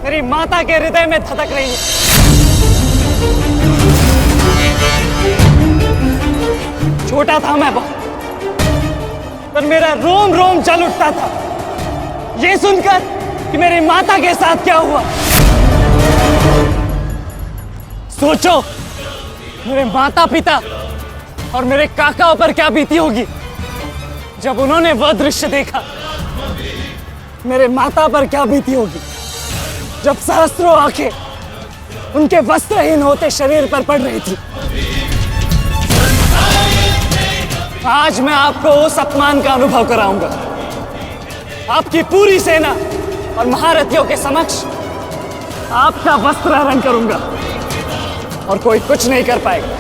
Speaker 9: मेरी माता के हृदय में धधक रही है। छोटा था मैं बहुत, पर मेरा रोम रोम जल उठता था ये सुनकर कि मेरी माता के साथ क्या हुआ। सोचो मेरे माता पिता और मेरे काका पर क्या बीती होगी जब उन्होंने वह दृश्य देखा। मेरे माता पर क्या बीती होगी जब सहस्त्रों आंखें उनके वस्त्रहीन होते शरीर पर पड़ रही थी। आज मैं आपको उस अपमान का अनुभव कराऊंगा। आपकी पूरी सेना और महारथियों के समक्ष आपका वस्त्र हरण करूंगा और कोई कुछ नहीं कर पाएगा।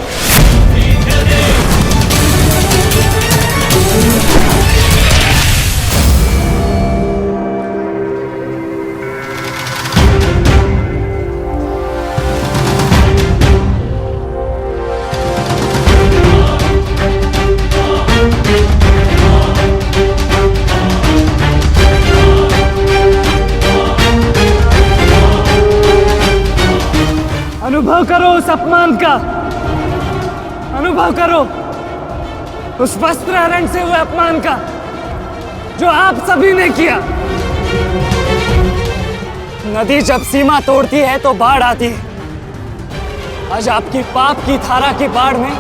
Speaker 9: अनुभव करो उस अपमान का, अनुभव करो उस वस्त्र हरण से हुए अपमान का जो आप सभी ने किया। नदी जब सीमा तोड़ती है तो बाढ़ आती है। आज आपकी पाप की धारा की बाढ़ में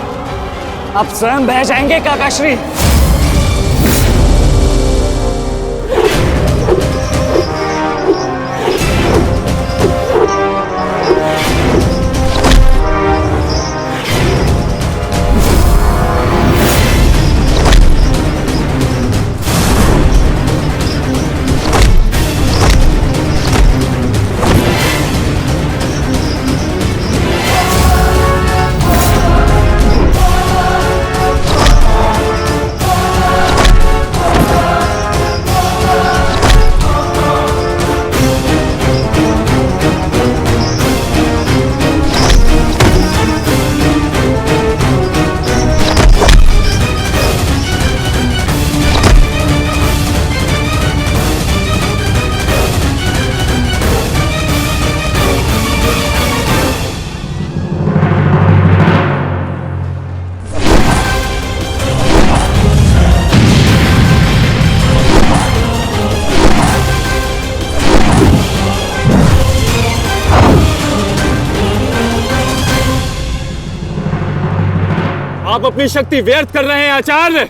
Speaker 9: आप स्वयं बह जाएंगे काकाश्री।
Speaker 11: आप अपनी शक्ति व्यर्थ कर रहे हैं आचार्य।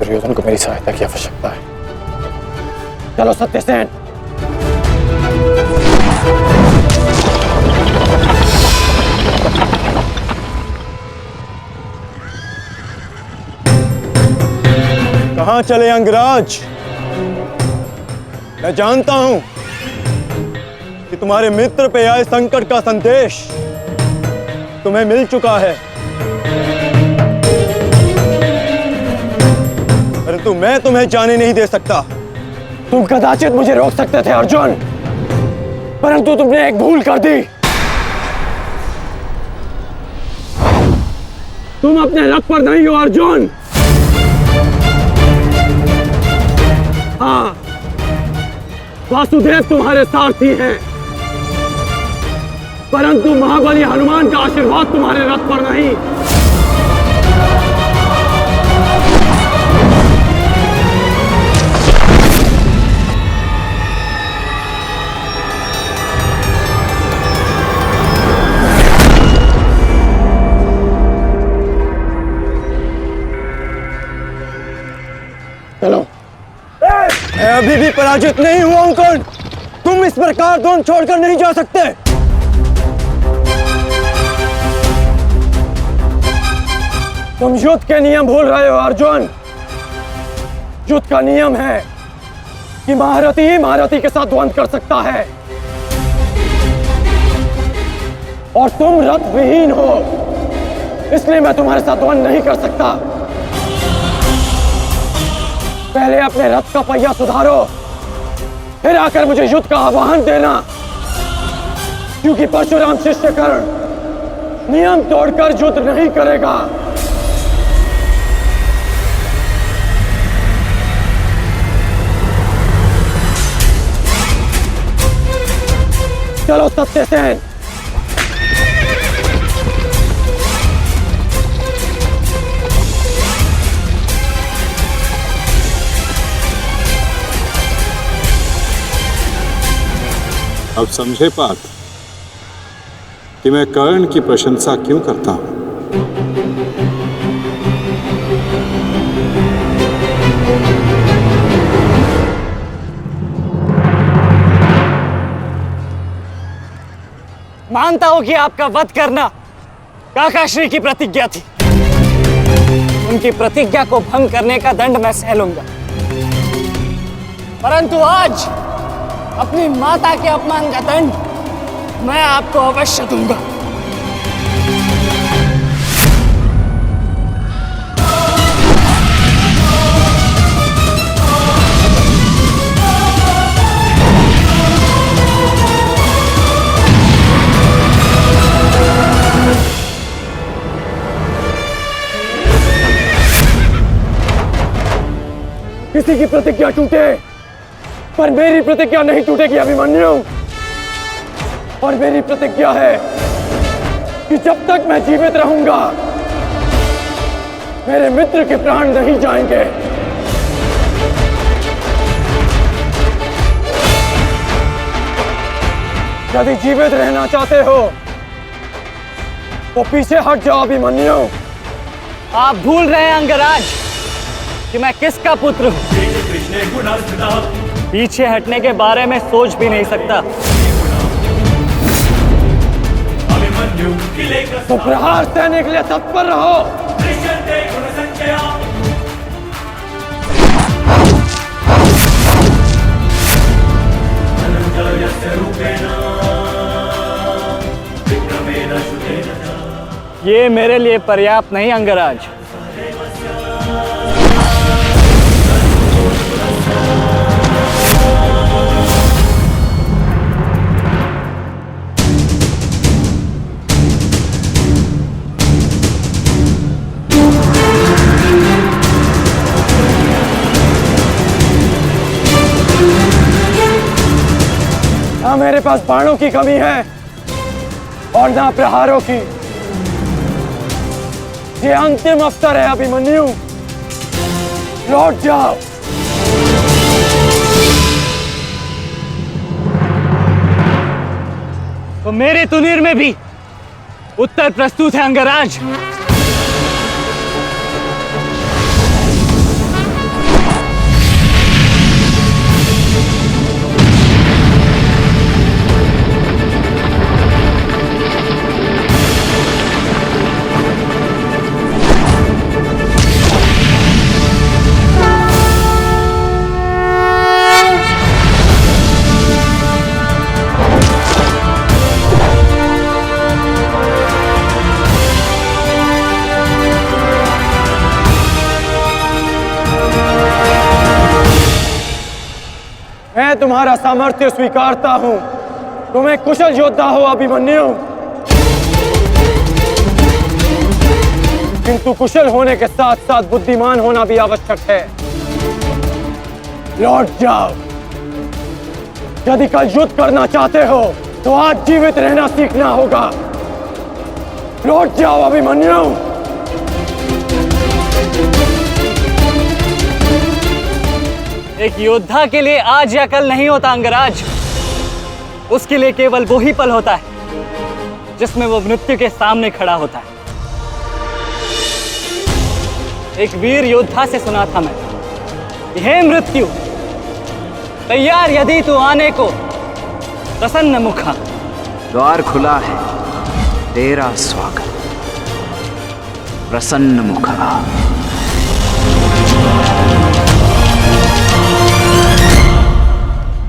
Speaker 9: दुर्योधन को मेरी सहायता की आवश्यकता है। चलो सत्यसेन।
Speaker 11: कहां चले अंगराज? मैं जानता हूं कि तुम्हारे मित्र पे आए संकट का संदेश तुम्हें मिल चुका है, परंतु मैं तुम्हें जाने नहीं दे सकता।
Speaker 9: तुम कदाचित मुझे रोक सकते थे अर्जुन, परंतु तुमने एक भूल कर दी। तुम अपने रथ पर नहीं हो अर्जुन। हाँ, वासुदेव तुम्हारे सारथी हैं, परंतु महाबली हनुमान का आशीर्वाद तुम्हारे रथ पर नहीं। चलो।
Speaker 11: मैं अभी भी पराजित नहीं हुआ हूं कर्ण। तुम इस प्रकार द्रोण छोड़कर नहीं जा सकते।
Speaker 9: तुम युद्ध के नियम भूल रहे हो अर्जुन। युद्ध का नियम है कि महारथी ही महारथी के साथ द्वंद्व कर सकता है, और तुम रथ विहीन हो।
Speaker 2: इसलिए मैं तुम्हारे साथ द्वंद्व नहीं कर सकता। पहले अपने रथ का पहिया सुधारो, फिर आकर मुझे युद्ध का आह्वान देना, क्योंकि परशुराम शिष्य कर्ण नियम तोड़कर युद्ध नहीं करेगा। चलो सत्यसेन।
Speaker 5: अब समझे पार्थ कि मैं कर्ण की प्रशंसा क्यों करता हूं।
Speaker 9: मानता हूं कि आपका वध करना काकाश्री की प्रतिज्ञा थी। उनकी प्रतिज्ञा को भंग करने का दंड मैं सह लूंगा, परंतु आज अपनी माता के अपमान का दंड मैं आपको अवश्य दूंगा।
Speaker 2: किसी की प्रतिज्ञा टूटे पर मेरी प्रतिज्ञा नहीं टूटेगी अभिमन्यु। और मेरी प्रतिज्ञा है कि जब तक मैं जीवित रहूंगा मेरे मित्र के प्राण नहीं जाएंगे। यदि जीवित रहना चाहते हो तो पीछे हट जाओ अभिमन्यु।
Speaker 9: आप भूल रहे हैं अंगराज कि मैं किसका पुत्र हूं। पीछे हटने के बारे में सोच भी नहीं सकता।
Speaker 2: तो प्रहार सहने के लिए तत्पर रहो।
Speaker 9: ये मेरे लिए पर्याप्त नहीं अंगराज।
Speaker 2: ना मेरे पास बाणों की कमी है और ना प्रहारों की। ये अंतिम अवसर है अभिमन्यु, लौट जाओ।
Speaker 9: तो मेरे तुनीर में भी उत्तर प्रस्तुत है अंगराज।
Speaker 2: मैं तुम्हारा सामर्थ्य स्वीकारता हूं। तुम्हें कुशल योद्धा हो अभिमन्यु, किंतु कुशल होने के साथ साथ बुद्धिमान होना भी आवश्यक है। लौट जाओ। यदि कल युद्ध करना चाहते हो तो आज जीवित रहना सीखना होगा। लौट जाओ अभिमन्यु।
Speaker 9: एक योद्धा के लिए आज या कल नहीं होता अंगराज। उसके लिए केवल वो ही पल होता है जिसमें वो मृत्यु के सामने खड़ा होता है। एक वीर योद्धा से सुना था मैं, हे मृत्यु, तैयार यदि तू आने को प्रसन्न मुखा।
Speaker 13: द्वार खुला है, तेरा स्वागत प्रसन्न मुखा।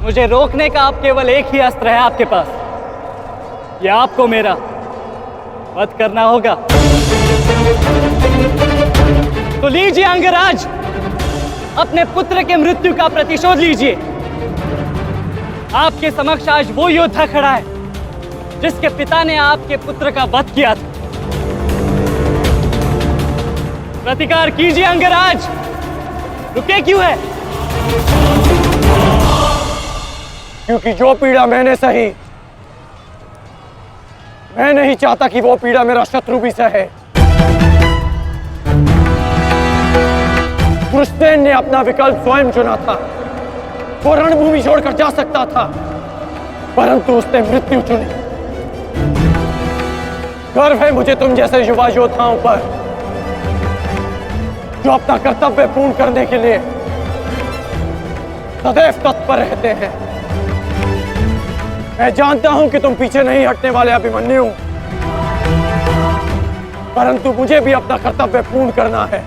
Speaker 9: मुझे रोकने का अब केवल एक ही अस्त्र है आपके पास। यह आपको मेरा वध करना होगा। तो लीजिए अंगराज, अपने पुत्र के मृत्यु का प्रतिशोध लीजिए। आपके समक्ष आज वो योद्धा खड़ा है जिसके पिता ने आपके पुत्र का वध किया था। प्रतिकार कीजिए अंगराज, रुके क्यों है?
Speaker 2: क्योंकि जो पीड़ा मैंने सही, मैं नहीं चाहता कि वो पीड़ा मेरा शत्रु भी सहे। कृष्ण ने अपना विकल्प स्वयं चुना था। वो रणभूमि छोड़कर जा सकता था, परंतु उसने मृत्यु चुनी। गर्व है मुझे तुम जैसे युवा योद्धाओं पर, जो अपना कर्तव्य पूर्ण करने के लिए सदैव तत्पर रहते हैं। मैं जानता हूं कि तुम पीछे नहीं हटने वाले अभिमन्यु, परंतु मुझे भी अपना कर्तव्य पूर्ण करना है।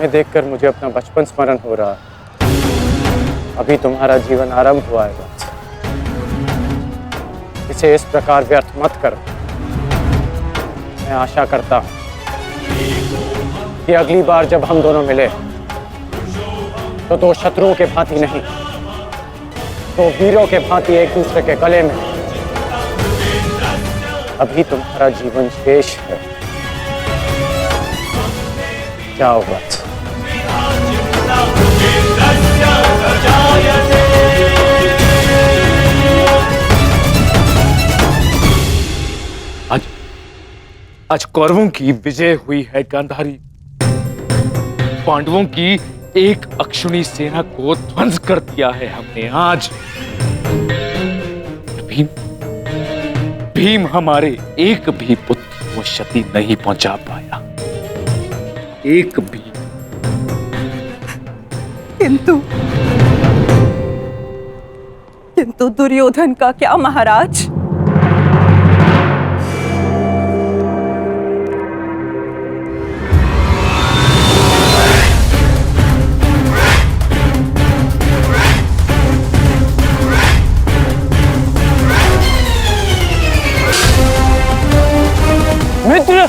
Speaker 2: देखकर मुझे अपना बचपन स्मरण हो रहा है। अभी तुम्हारा जीवन आरंभ हुआ है, इसे इस प्रकार व्यर्थ मत करो। मैं आशा करता हूं कि अगली बार जब हम दोनों मिले तो दो शत्रुओं के भांति नहीं, दो वीरों के भांति एक दूसरे के गले में। अभी तुम्हारा जीवन शेष है, जाओ बस।
Speaker 7: आज कौरवों की विजय हुई है गांधारी। पांडवों की एक अक्षुणी सेना को ध्वंस कर दिया है हमने आज। भीम हमारे एक भी पुत्र को क्षति नहीं पहुंचा पाया, एक भी।
Speaker 6: किंतु दुर्योधन का क्या महाराज?
Speaker 2: मित्र,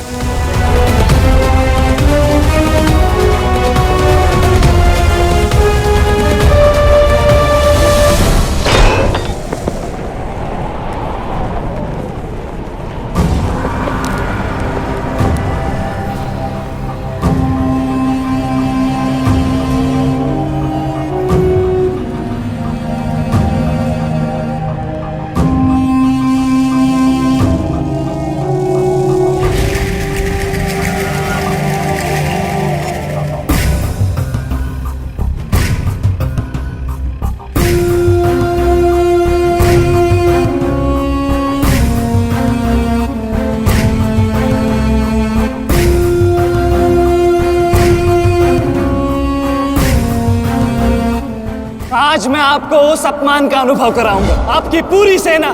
Speaker 9: आज मैं आपको उस अपमान का अनुभव कराऊंगा। आपकी पूरी सेना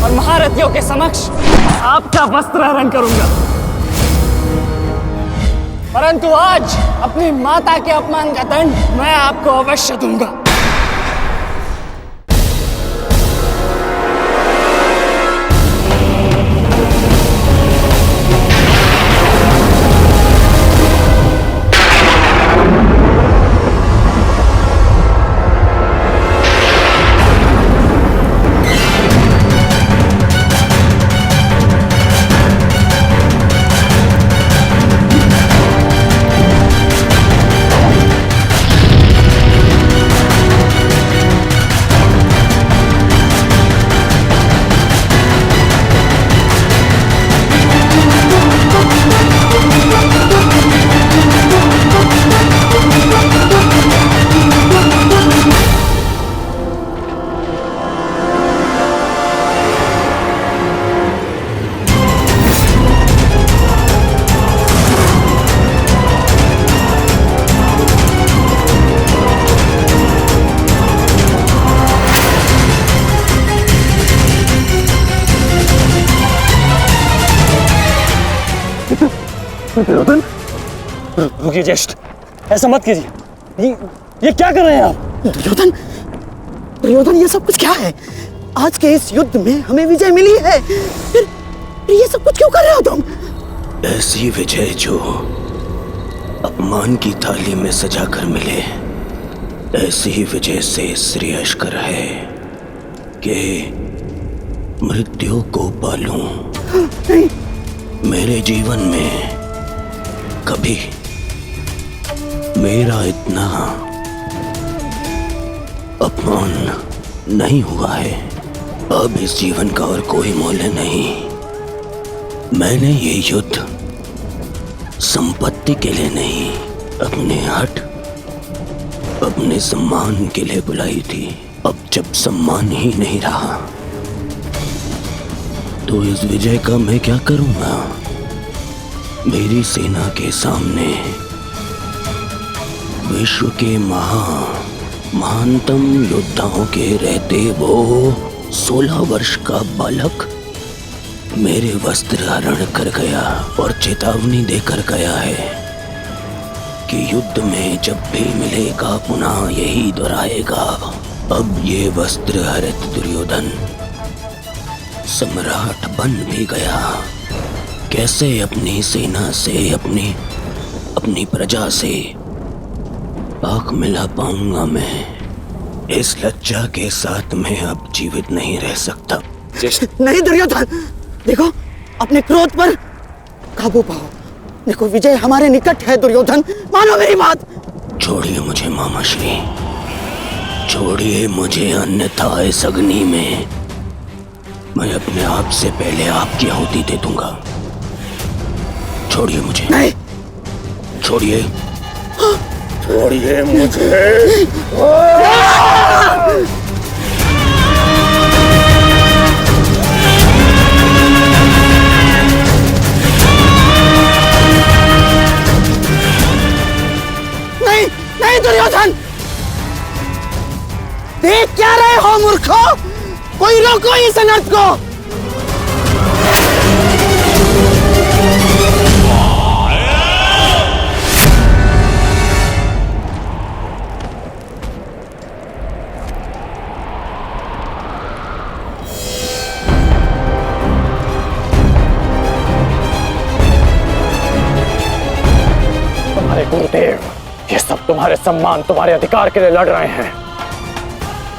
Speaker 9: और महारथियों के समक्ष आपका वस्त्रहरण करूंगा। परंतु आज अपनी माता के अपमान का दंड मैं आपको अवश्य दूंगा।
Speaker 2: दुर्योधन,
Speaker 9: रुकिए ज्येष्ठ, ऐसा मत कीजिए। ये क्या कर रहे हैं आप?
Speaker 8: दुर्योधन, दुर्योधन, ये सब कुछ क्या है? आज के इस युद्ध में हमें विजय मिली है, फिर ये सब कुछ क्यों कर रहे हो तुम?
Speaker 1: ऐसी विजय जो अपमान की थाली में सजा कर मिले, ऐसी ही विजय से श्रेयस्कर है कि मृत्यु को पालूं। मेरे जीवन में कभी मेरा इतना अपमान नहीं हुआ है। अब इस जीवन का और कोई मूल्य नहीं। मैंने ये युद्ध संपत्ति के लिए नहीं, अपने हट, अपने सम्मान के लिए बुलाई थी। अब जब सम्मान ही नहीं रहा तो इस विजय का मैं क्या करूंगा? मेरी सेना के सामने विश्व के महानतम योद्धाओं के रहते वो 16 वर्ष का बालक मेरे वस्त्र हरण कर गया और चेतावनी देकर गया है कि युद्ध में जब भी मिलेगा पुनः यही दोहराएगा। अब ये वस्त्र हरित दुर्योधन सम्राट बन भी गया। कैसे अपनी सेना से, अपनी प्रजा से आंख मिला पाऊंगा मैं? इस लज्जा के साथ मैं अब जीवित नहीं रह सकता।
Speaker 8: नहीं दुर्योधन, देखो अपने क्रोध पर काबू पाओ। देखो विजय हमारे निकट है दुर्योधन, मानो मेरी बात।
Speaker 1: छोड़िए मुझे मामा श्री, छोड़िए मुझे, अन्यथा इस अग्नि में मैं अपने आप से पहले आपकी आहुति दे दूंगा। छोड़िए मुझे।
Speaker 8: नहीं,
Speaker 1: छोड़िए, छोड़िए मुझे।
Speaker 8: नहीं, नहीं दुर्योधन, देख क्या रहे हो मूर्खों? कोई रोको इस अनर्थ को।
Speaker 9: तुम्हारे गुरुदेव ये सब तुम्हारे सम्मान, तुम्हारे अधिकार के लिए लड़ रहे हैं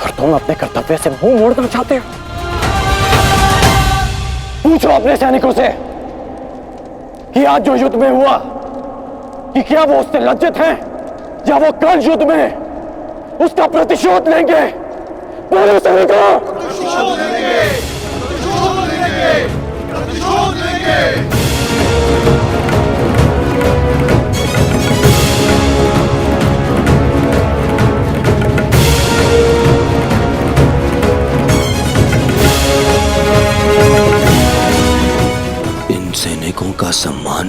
Speaker 9: और तुम अपने कर्तव्य से मुंह मोड़ना चाहते हो। पूछो अपने सैनिकों से कि आज जो युद्ध में हुआ कि क्या वो उससे लज्जित हैं या वो कल युद्ध में उसका प्रतिशोध लेंगे? बोलो सैनिकों। प्रतिशोध लेंगे, प्रतिशोध लेंगे, प्रतिशोध लेंगे।
Speaker 1: सैनिकों का सम्मान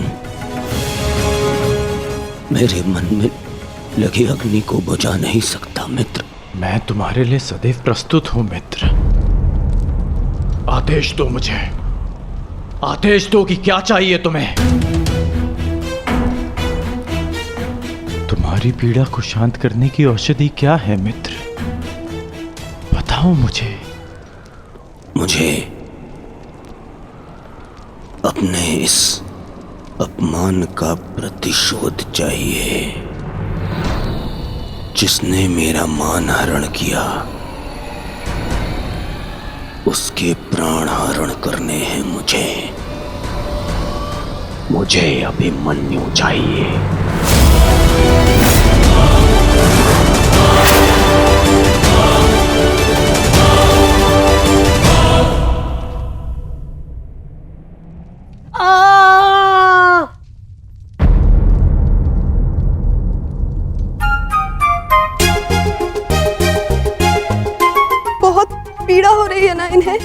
Speaker 1: मेरे मन में लगी अग्नि को बुझा नहीं सकता मित्र।
Speaker 14: मैं तुम्हारे लिए सदैव प्रस्तुत हूं मित्र। आदेश दो मुझे, आदेश दो कि क्या चाहिए तुम्हें। तुम्हारी पीड़ा को शांत करने की औषधि क्या है मित्र, बताओ मुझे।
Speaker 1: मुझे अपने इस अपमान का प्रतिशोध चाहिए। जिसने मेरा मान हरण किया उसके प्राण हरण करने हैं मुझे। मुझे अभिमन्यु चाहिए।
Speaker 10: बहुत पीड़ा हो रही है ना इन्हें।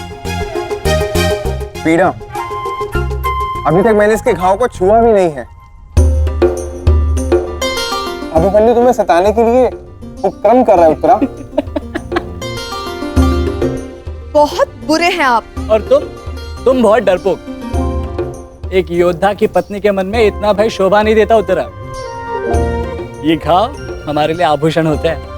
Speaker 15: पीड़ा? अभी तक मैंने इसके घाव को छुआ भी नहीं है। अभिमन्यु तुम्हें सताने के लिए उपक्रम कर रहा है उत्तरा।
Speaker 10: बहुत बुरे हैं आप।
Speaker 9: और तुम बहुत डरपोक। एक योद्धा की पत्नी के मन में इतना भय शोभा नहीं देता उत्तरा। ये घाव हमारे लिए आभूषण होता है।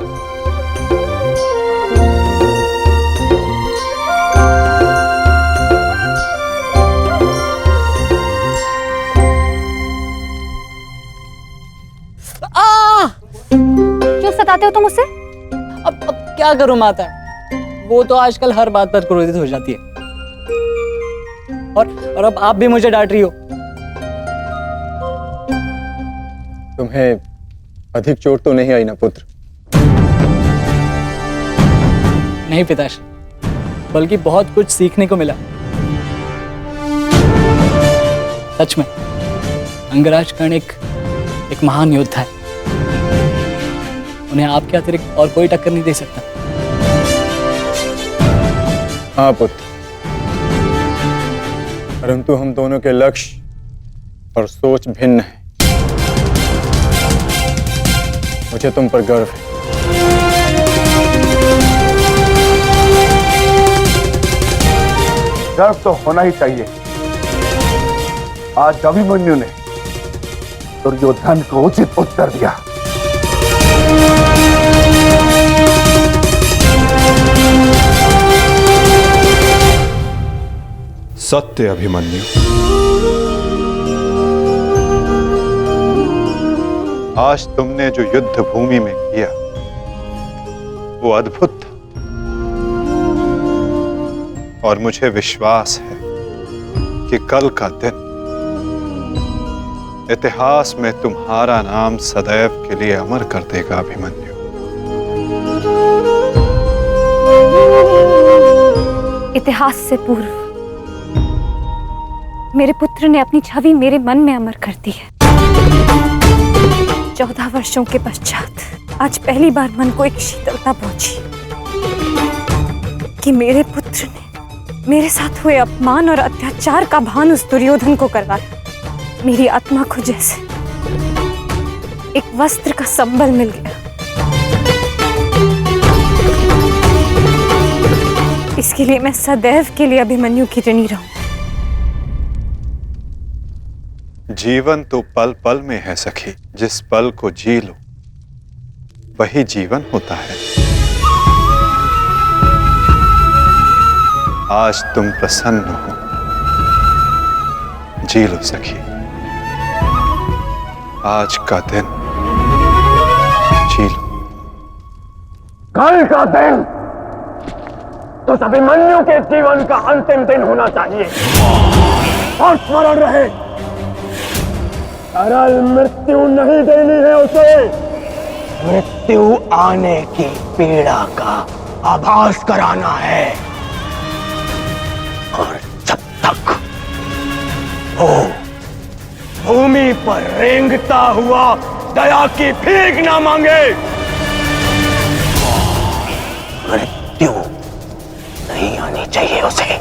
Speaker 16: क्यों सताते हो तुम उसे?
Speaker 9: अब क्या करूं माता, वो तो आजकल हर बात पर क्रोधित हो जाती है। और अब आप भी मुझे डांट रही हो।
Speaker 15: तुम्हें अधिक चोट तो नहीं आई ना पुत्र?
Speaker 9: नहीं पिताश्री, बल्कि बहुत कुछ सीखने को मिला। सच में अंगराज कर्ण एक महान योद्धा है। उन्हें आपके अतिरिक्त और कोई टक्कर नहीं दे सकता।
Speaker 15: हाँ पुत्र, परंतु हम दोनों के लक्ष्य और सोच भिन्न है। मुझे तुम पर गर्व है।
Speaker 4: गर्व तो होना ही चाहिए। आज अभिमन्यु ने दुर्योधन को उचित उत्तर दिया।
Speaker 5: सत्य अभिमन्यु, आज तुमने जो युद्ध भूमि में किया वो अद्भुत था। और मुझे विश्वास है कि कल का दिन इतिहास में तुम्हारा नाम सदैव के लिए अमर कर देगा अभिमन्यु।
Speaker 16: इतिहास से पूर्व मेरे पुत्र ने अपनी छवि मेरे मन में अमर कर दी है। 14 वर्षों के पश्चात आज पहली बार मन को एक शीतलता पहुंची कि मेरे पुत्र ने मेरे साथ हुए अपमान और अत्याचार का भान उस दुर्योधन को करवाया। मेरी आत्मा को जैसे एक वस्त्र का संबल मिल गया। इसके लिए मैं सदैव के लिए अभिमन्यु की ऋणी रहूं।
Speaker 5: जीवन तो पल पल में है सखी। जिस पल को जी लो वही जीवन होता है। आज तुम प्रसन्न हो, जी लो सखी। आज का दिन जी लो।
Speaker 2: कल का दिन तो अभिमन्यु के जीवन का अंतिम दिन होना चाहिए। और स्मरण रहे, सरल मृत्यु नहीं देनी है उसे। मृत्यु आने की पीड़ा का आभास कराना है। और जब तक वो भूमि पर रेंगता हुआ दया की भीख ना मांगे, मृत्यु नहीं आनी चाहिए उसे।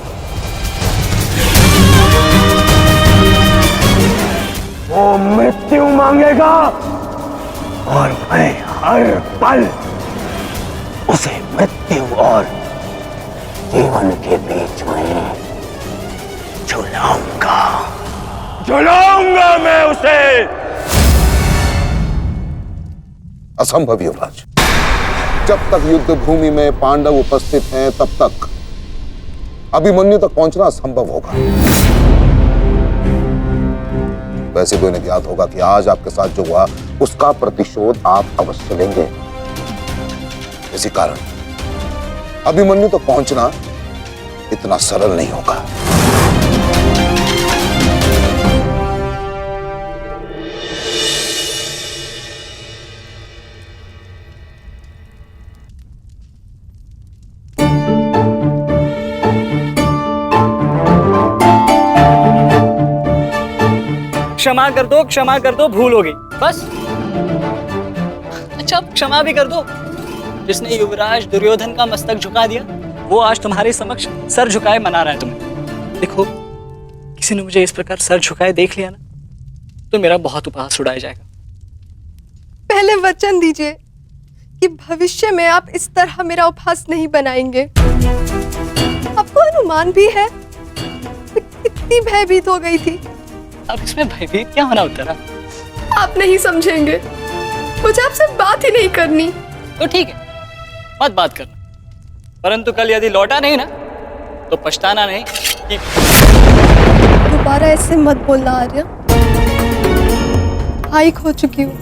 Speaker 2: वो मृत्यु मांगेगा और मैं हर पल
Speaker 1: उसे मृत्यु और जीवन के बीच में झुलाऊंगा। झुलाऊंगा मैं उसे।
Speaker 17: असंभव युवराज, जब तक युद्ध भूमि में पांडव उपस्थित हैं तब तक अभिमन्यु तक पहुंचना असंभव होगा। वैसे तो इन्हें ज्ञात होगा कि आज आपके साथ जो हुआ उसका प्रतिशोध आप अवश्य लेंगे। इसी कारण अभिमन्यु तक पहुंचना इतना सरल नहीं होगा।
Speaker 9: क्षमा कर दो, भूल हो गई बस। अच्छा क्षमा भी कर दो। जिसने युवराज दुर्योधन का मस्तक झुका दिया वो आज तुम्हारे समक्ष सर झुकाए मना रहा है तुम्हें। देखो, किसी ने मुझे इस प्रकार सर झुकाए देख लिया ना तो मेरा बहुत उपहास उड़ाया जाएगा।
Speaker 10: पहले वचन दीजिए कि भविष्य में आप इस तरह मेरा उपहास नहीं बनाएंगे। आपको अनुमान भी है मैं कितनी भयभीत हो गई थी।
Speaker 9: अब इसमें भयभीत क्या होना उत्तरा?
Speaker 10: आप नहीं समझेंगे, मुझे आपसे बात ही नहीं करनी।
Speaker 9: तो ठीक है, मत बात करना, परंतु कल यदि लौटा नहीं ना तो पछताना नहीं कि...
Speaker 10: दोबारा ऐसे मत बोलना आर्य। भाई खो चुकी हूँ,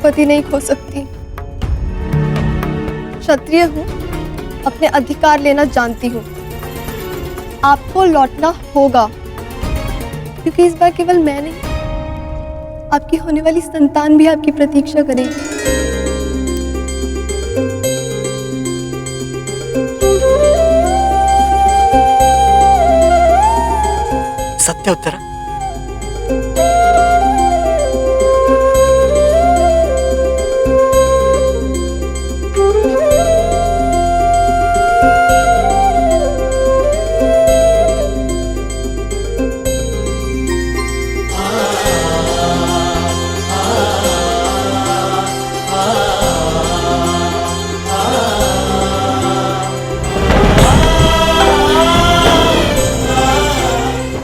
Speaker 10: पति नहीं खो सकती। क्षत्रिय हूँ, अपने अधिकार लेना जानती हूँ। आपको लौटना होगा क्योंकि इस बार केवल मैं नहीं, आपकी होने वाली संतान भी आपकी प्रतीक्षा करेगी।
Speaker 9: सत्य उत्तरा?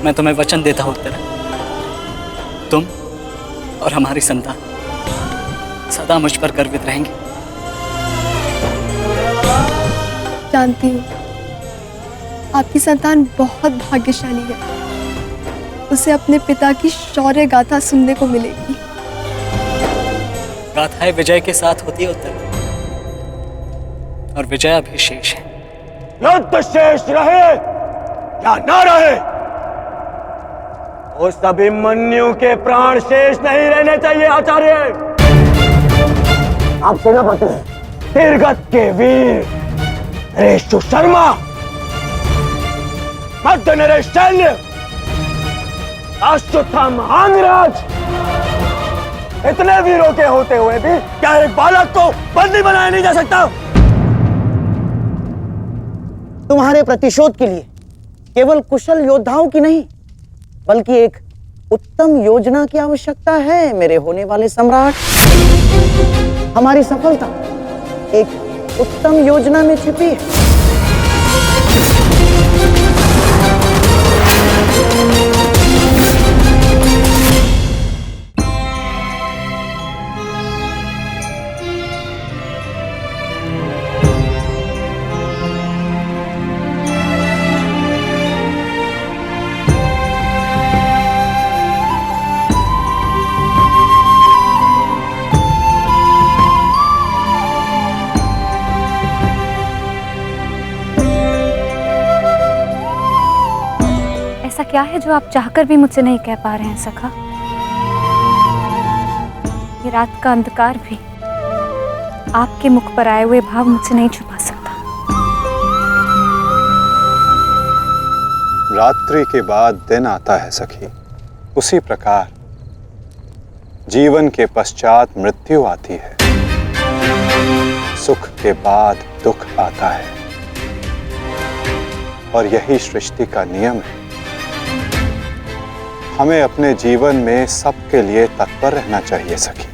Speaker 9: मैं तुम्हें वचन देता हूं उत्तरा, तुम और हमारी संतान सदा मुझ पर गर्वित रहेंगे।
Speaker 10: जानती हूँ आपकी संतान बहुत भाग्यशाली है। उसे अपने पिता की शौर्य गाथा सुनने को मिलेगी।
Speaker 9: गाथाएं विजय के साथ होती है उत्तरा, और विजय अभी शेष है।
Speaker 2: युद्ध शेष रहे या ना रहे, उस अभिमन्यु के प्राण शेष नहीं रहने चाहिए आचार्य। आप सेनापति तीरगत के वीर नरेश शर्मा, मध्य नरेश शैल्य, अश्वत्थामा महाराज, इतने वीरों के होते हुए भी क्या एक बालक को बंदी बनाया नहीं जा सकता?
Speaker 8: तुम्हारे प्रतिशोध के लिए केवल कुशल योद्धाओं की नहीं बल्कि एक उत्तम योजना की आवश्यकता है मेरे होने वाले सम्राट। हमारी सफलता एक उत्तम योजना में छिपी है।
Speaker 16: क्या है जो आप चाहकर भी मुझसे नहीं कह पा रहे हैं सखा? ये रात का अंधकार भी आपके मुख पर आए हुए भाव मुझसे नहीं छुपा सकता।
Speaker 5: रात्रि के बाद दिन आता है सखी, उसी प्रकार जीवन के पश्चात मृत्यु आती है। सुख के बाद दुख आता है और यही सृष्टि का नियम है। हमें अपने जीवन में सबके लिए तत्पर रहना चाहिए सखी।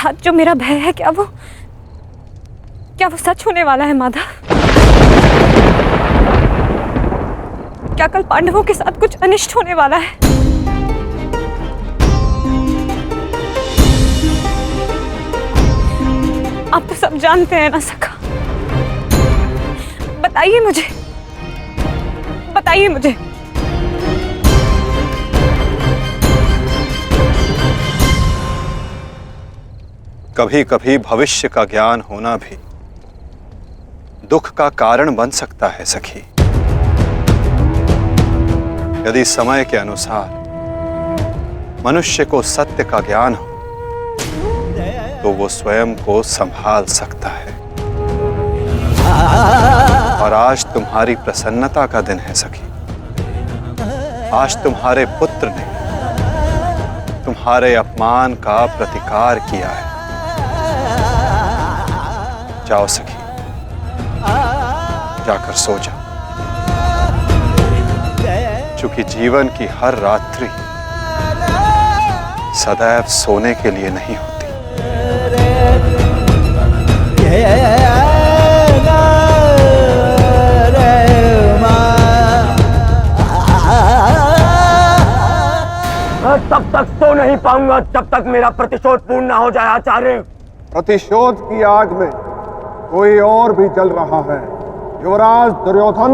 Speaker 16: अर्थात जो मेरा भय है, क्या वो सच होने वाला है माधव? क्या कल पांडवों के साथ कुछ अनिष्ट होने वाला है? आप तो सब जानते हैं ना सखा। बताइए मुझे, बताइए मुझे।
Speaker 5: कभी कभी भविष्य का ज्ञान होना भी दुख का कारण बन सकता है सखी। यदि समय के अनुसार मनुष्य को सत्य का ज्ञान हो तो वो स्वयं को संभाल सकता है। और आज तुम्हारी प्रसन्नता का दिन है सखी। आज तुम्हारे पुत्र ने तुम्हारे अपमान का प्रतिकार किया है। जाओ सखी, जाकर सो जाओ। चूंकि जीवन की हर रात्रि सदैव सोने के लिए नहीं होती।
Speaker 2: मैं तब तक सो नहीं पाऊंगा जब तक मेरा प्रतिशोध पूर्ण ना हो जाए आचार्य।
Speaker 17: प्रतिशोध की आग में कोई और भी जल रहा है। युवराज दुर्योधन,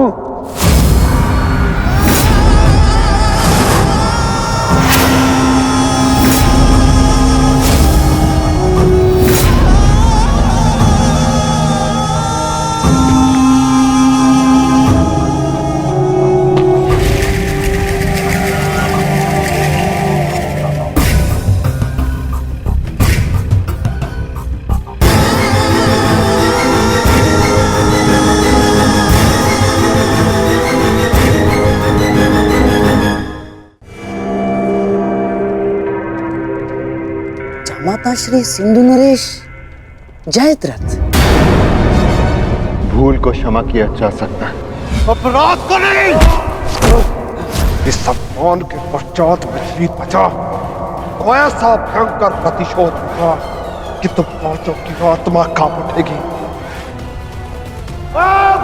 Speaker 8: माता श्री सिंधु नरेश जयद्रथ।
Speaker 17: भूल को क्षमा किया जा सकता है, अपराध को नहीं। इस अपमान के पश्चात में जीत बचा तो ऐसा भयंकर प्रतिशोध होगा कि तुम पांचों की आत्मा कांप उठेगी।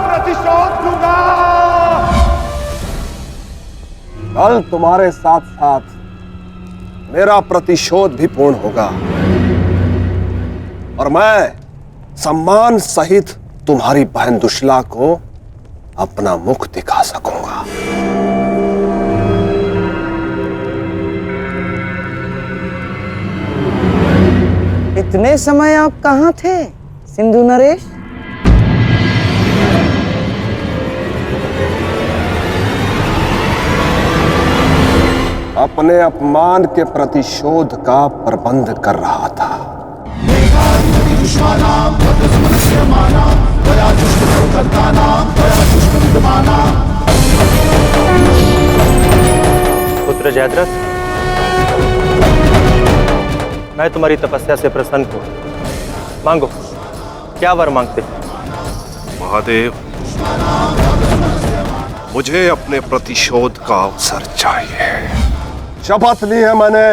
Speaker 17: प्रतिशोध लूंगा। कल तुम्हारे साथ साथ मेरा प्रतिशोध भी पूर्ण होगा और मैं सम्मान सहित तुम्हारी बहन दुशला को अपना मुख दिखा सकूंगा।
Speaker 8: इतने समय आप कहाँ थे सिंधु नरेश?
Speaker 17: अपने अपमान के प्रतिशोध का प्रबंध कर रहा था।
Speaker 18: पुत्र जयद्रथ, मैं तुम्हारी तपस्या से प्रसन्न हूं। मांगो, क्या वर मांगते?
Speaker 17: महादेव, मुझे अपने प्रतिशोध का अवसर चाहिए। शपथ ली है मैंने,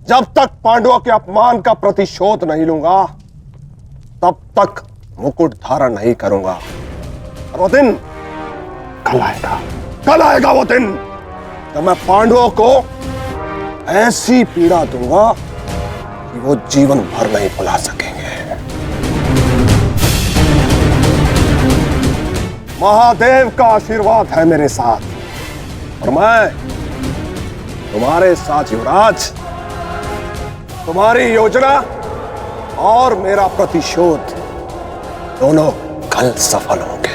Speaker 17: जब तक पांडवों के अपमान का प्रतिशोध नहीं लूंगा तब तक मुकुट धारण नहीं करूंगा। और वो दिन कल आएगा, कल आएगा वो दिन जब मैं पांडवों को ऐसी पीड़ा दूंगा कि वो जीवन भर नहीं भुला सकेंगे। महादेव का आशीर्वाद है मेरे साथ और मैं तुम्हारे साथ युवराज। तुम्हारी योजना और मेरा प्रतिशोध दोनों कल सफल होंगे।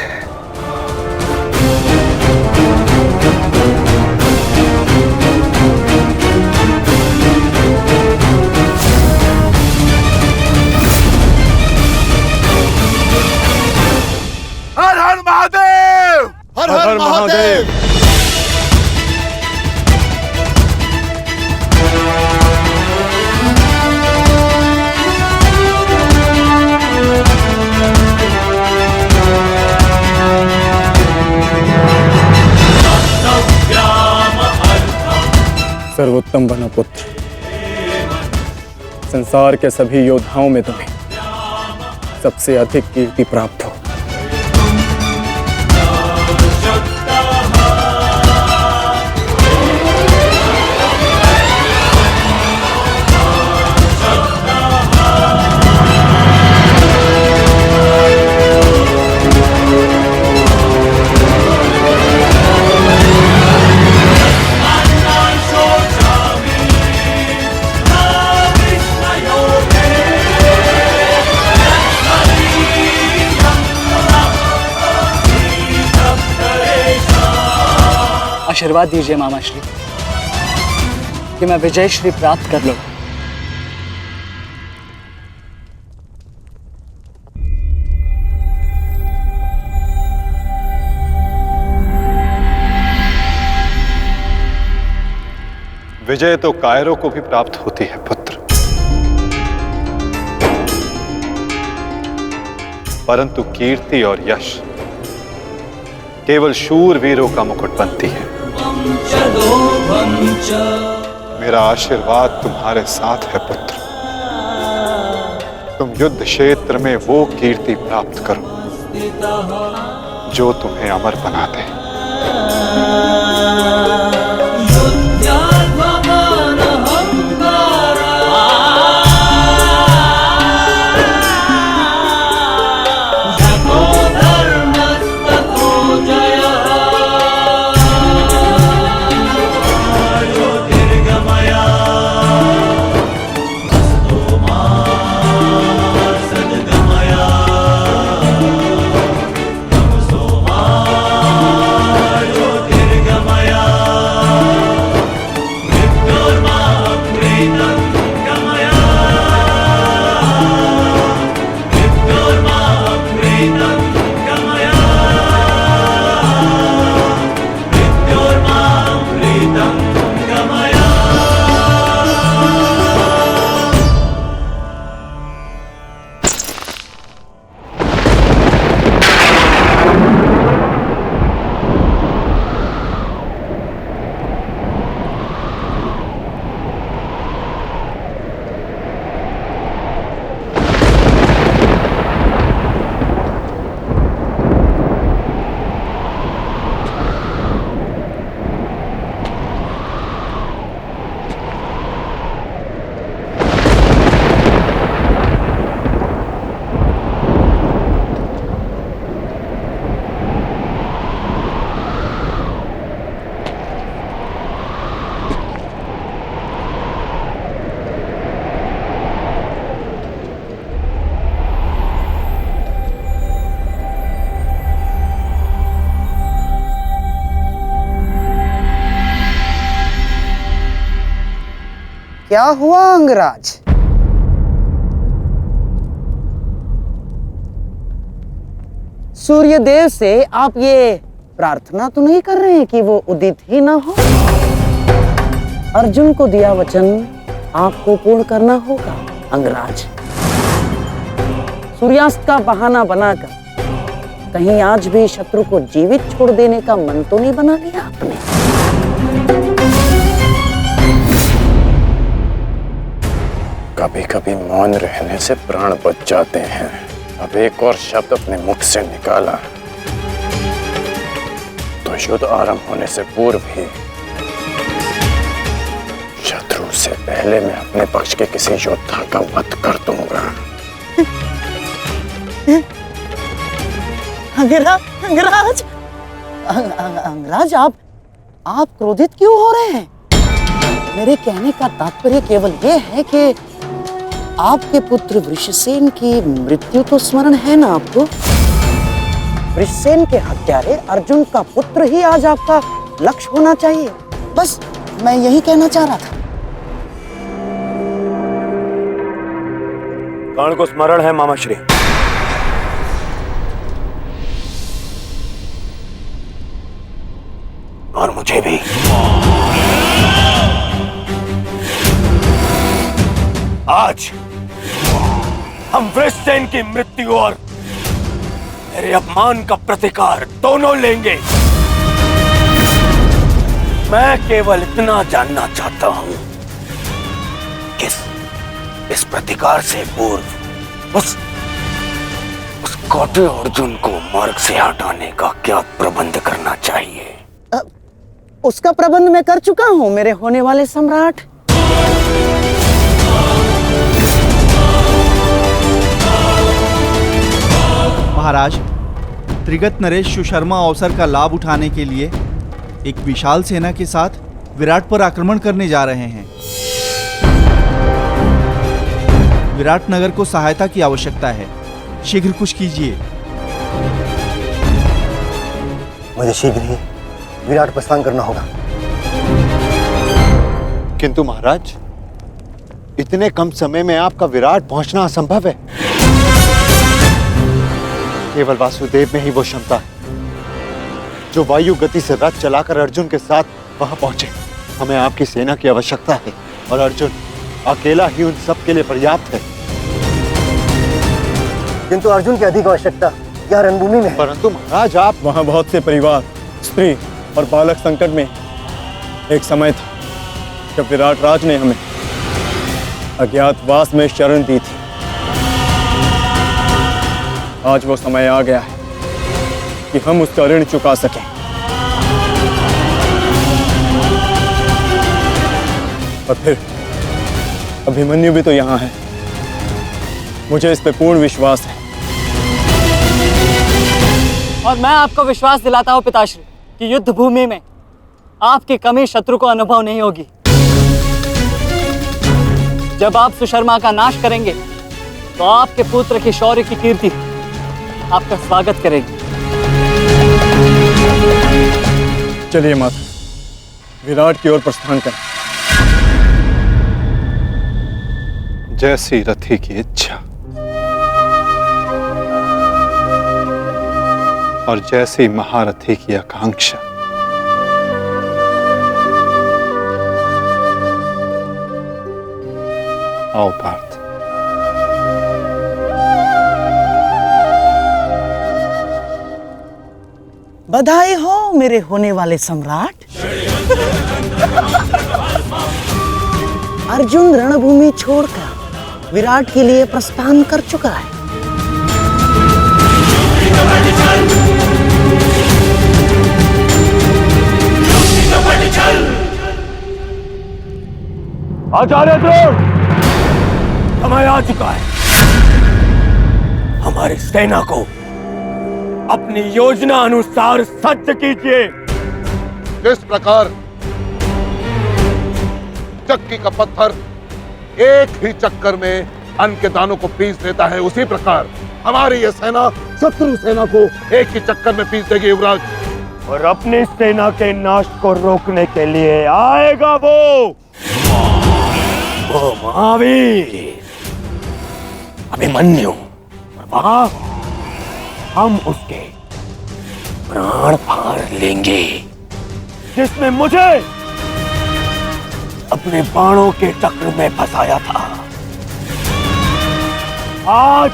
Speaker 4: हर हर महादेव,
Speaker 17: हर हर महादेव।
Speaker 15: सर्वोत्तम बना पुत्र, संसार के सभी योद्धाओं में तुम्हें सबसे अधिक कीर्ति प्राप्त हो।
Speaker 9: आशीर्वाद दीजिए मामा श्री कि मैं विजय श्री प्राप्त कर लूं।
Speaker 5: विजय तो कायरों को भी प्राप्त होती है पुत्र, परंतु कीर्ति और यश केवल शूरवीरों का मुकुट बनती है। मेरा आशीर्वाद तुम्हारे साथ है पुत्र। तुम युद्ध क्षेत्र में वो कीर्ति प्राप्त करो जो तुम्हें अमर बना दे।
Speaker 8: क्या हुआ अंगराज? सूर्यदेव से आप ये प्रार्थना तो नहीं कर रहे हैं कि वो उदित ही ना हो? अर्जुन को दिया वचन आपको पूर्ण करना होगा अंगराज। सूर्यास्त का बहाना बनाकर कहीं आज भी शत्रु को जीवित छोड़ देने का मन तो नहीं बना लिया आपने?
Speaker 1: कभी कभी मौन रहने से प्राण बच जाते हैं। अब एक और शब्द अपने मुख से निकाला तो युद्ध आरंभ होने से पूर्व ही शत्रु से पहले मैं अपने पक्ष के किसी योद्धा का वध कर दूंगा।
Speaker 8: अंगराज, अंगराज आप क्रोधित क्यों हो रहे हैं? मेरे कहने का तात्पर्य केवल ये है कि आपके पुत्र वृषसेन की मृत्यु तो स्मरण है ना आपको? वृषसेन के हत्यारे अर्जुन का पुत्र ही आज आपका लक्ष्य होना चाहिए। बस मैं यही कहना चाह रहा था।
Speaker 1: कर्ण को स्मरण है मामाश्री। और मुझे भी। आज हम वृषसेन की मृत्यु और मेरे अपमान का प्रतिकार दोनों लेंगे। मैं केवल इतना जानना चाहता हूं इस प्रतिकार से पूर्व उस कौटे अर्जुन को मार्ग से हटाने का क्या प्रबंध करना चाहिए?
Speaker 8: उसका प्रबंध मैं कर चुका हूं मेरे होने वाले सम्राट।
Speaker 19: महाराज, त्रिगत नरेश सुशर्मा अवसर का लाभ उठाने के लिए एक विशाल सेना के साथ विराट पर आक्रमण करने जा रहे हैं। विराट नगर को सहायता की आवश्यकता है, शीघ्र कुछ कीजिए।
Speaker 11: मुझे शीघ्र ही विराट प्रस्थान करना होगा।
Speaker 5: किंतु महाराज, इतने कम समय में आपका विराट पहुंचना असंभव है। केवल वासुदेव में ही वो क्षमता है जो वायु गति से रथ चलाकर अर्जुन के साथ वहां पहुंचे। हमें आपकी सेना की आवश्यकता है और अर्जुन अकेला ही उन सब के लिए पर्याप्त है।
Speaker 11: किंतु अर्जुन की अधिक आवश्यकता यह रणभूमि में है।
Speaker 5: परंतु महाराज, आप
Speaker 15: वहां बहुत से परिवार, स्त्री और बालक संकट में। एक समय था जब विराट राज ने हमें अज्ञातवास में शरण दी थी। आज वो समय आ गया है कि हम उसका ऋण चुका सकें। और फिर अभिमन्यु भी तो यहाँ है। मुझे इस पे पूर्ण विश्वास है।
Speaker 9: और मैं आपको विश्वास दिलाता हूं पिताश्री कि युद्ध भूमि में आपकी कमी शत्रु को अनुभव नहीं होगी। जब आप सुशर्मा का नाश करेंगे तो आपके पुत्र की शौर्य की कीर्ति आपका स्वागत करेगी।
Speaker 15: चलिए माता, विराट की ओर प्रस्थान करें।
Speaker 5: जैसी रथी की इच्छा और जैसी महारथी की आकांक्षा। आओ पार्थ।
Speaker 8: बधाई हो मेरे होने वाले सम्राट। अर्जुन रणभूमि छोड़कर विराट के लिए प्रस्थान कर चुका है।
Speaker 2: आचार्य द्रोण, समय आ चुका है। हमारी सेना को अपनी योजना अनुसार सज्ज कीजिए।
Speaker 17: जिस प्रकार चक्की का पत्थर एक ही चक्कर में अन्न के दानों को पीस देता है, उसी प्रकार हमारी यह सेना शत्रु सेना को एक ही चक्कर में पीस देगी युवराज।
Speaker 2: और अपनी सेना के नाश को रोकने के लिए आएगा वो महावीर अभिमन्यु। और वहां हम उसके प्राण फाड़ लेंगे, जिसने मुझे अपने बाणों के चक्र में फंसाया था। आज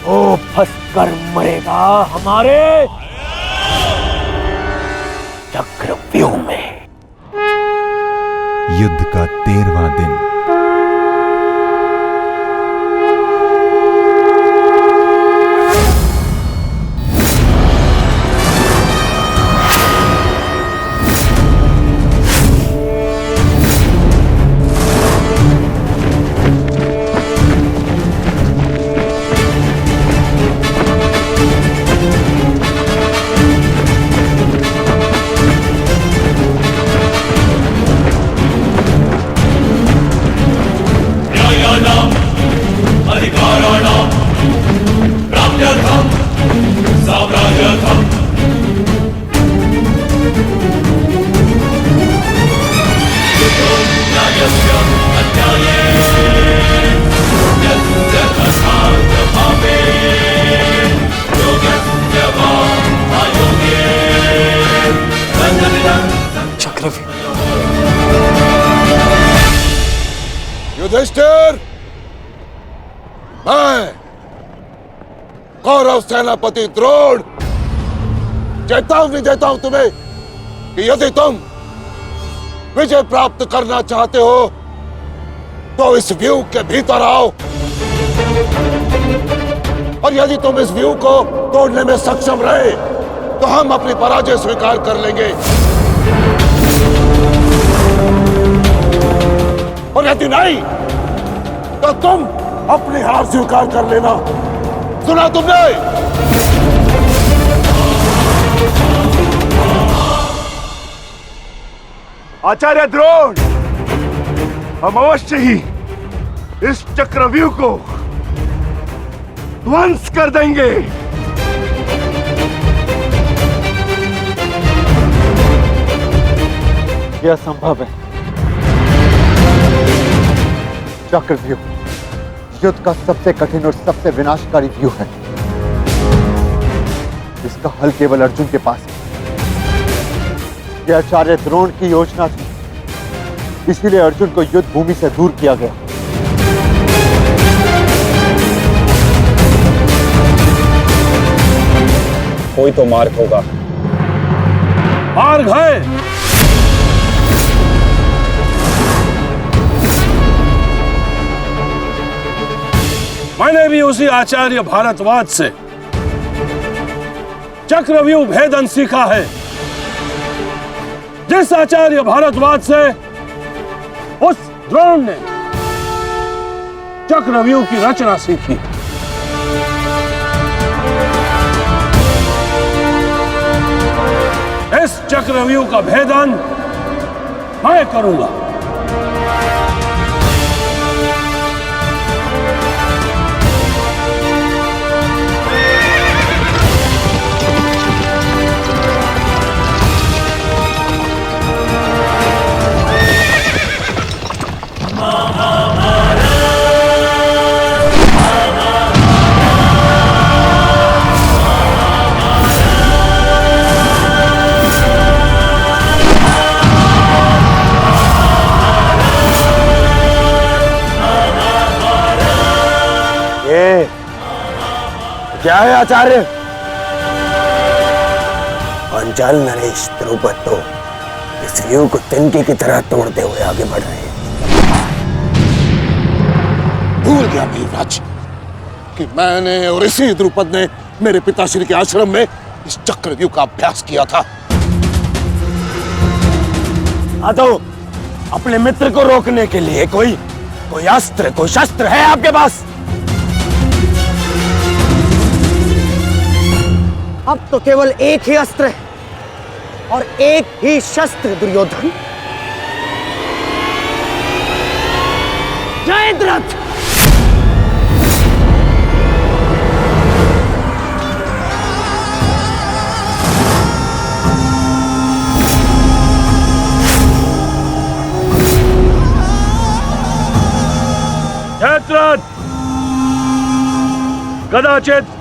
Speaker 2: वो फंसकर मरेगा हमारे चक्रव्यूह में।
Speaker 20: युद्ध का 13वां दिन।
Speaker 17: युधिष्ठिर, मैं कौरव सेनापति द्रोण चेतावनी देता हूं तुम्हें कि यदि तुम विजय प्राप्त करना चाहते हो तो इस व्यू के भीतर आओ, और यदि तुम इस व्यू को तोड़ने में सक्षम रहे तो हम अपनी पराजय स्वीकार कर लेंगे, और यदि नहीं तो तुम अपनी हार स्वीकार कर लेना। सुना तुमने?
Speaker 4: आचार्य द्रोण, हम अवश्य ही इस चक्रव्यूह को ध्वंस कर देंगे।
Speaker 5: यह संभव है। चक्रव्यूह युद्ध का सबसे कठिन और सबसे विनाशकारी व्यूह है। इसका हल केवल अर्जुन के पास है। यह आचार्य द्रोण की योजना थी, इसीलिए अर्जुन को युद्ध भूमि से दूर किया गया।
Speaker 11: कोई तो मार्ग होगा। मार्ग है। मैंने भी उसी आचार्य भारद्वाज से चक्रव्यूह भेदन सीखा है, जिस आचार्य भारद्वाज से उस द्रोण ने चक्रव्यूह की रचना सीखी। इस चक्रव्यूह का भेदन मैं करूंगा।
Speaker 1: क्या है आचार्य? पांचाल नरेश द्रुपद तो इस व्यू को तिनके की तरह तोड़ते हुए आगे बढ़ रहे हैं।
Speaker 17: भूल गया वीरराज कि मैंने और इसी द्रुपद ने मेरे पिताश्री के आश्रम में इस चक्रव्यूह का अभ्यास किया था।
Speaker 1: हाँ तो अपने मित्र को रोकने के लिए कोई अस्त्र, कोई शस्त्र है आपके पास?
Speaker 8: अब तो केवल एक ही अस्त्र है और एक ही शस्त्र दुर्योधन। जयद्रथ!
Speaker 11: जयद्रथ, कदाचित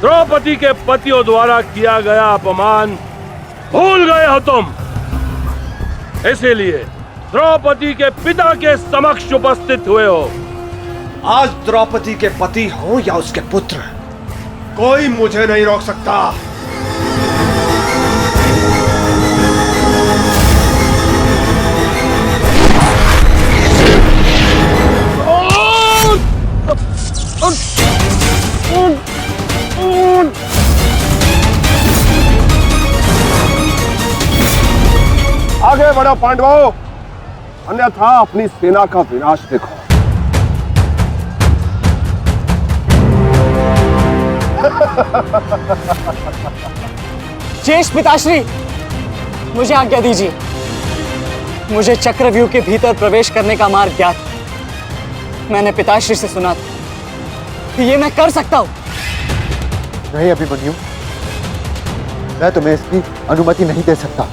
Speaker 11: द्रौपदी के पतियों द्वारा किया गया अपमान भूल गए हो तुम, इसीलिए द्रौपदी के पिता के समक्ष उपस्थित हुए हो।
Speaker 4: आज द्रौपदी के पति हो या उसके पुत्र, कोई मुझे नहीं रोक सकता।
Speaker 11: आगे बढ़ो पांडवों, अन्यथा अपनी सेना का विनाश देखो।
Speaker 9: शेष पिताश्री, मुझे आज्ञा दीजिए। मुझे चक्रव्यूह के भीतर प्रवेश करने का मार्ग ज्ञात है। मैंने पिताश्री से सुना था कि ये मैं कर सकता हूं।
Speaker 5: नहीं अभिमन्यु, मैं तुम्हें इसकी अनुमति नहीं दे सकता।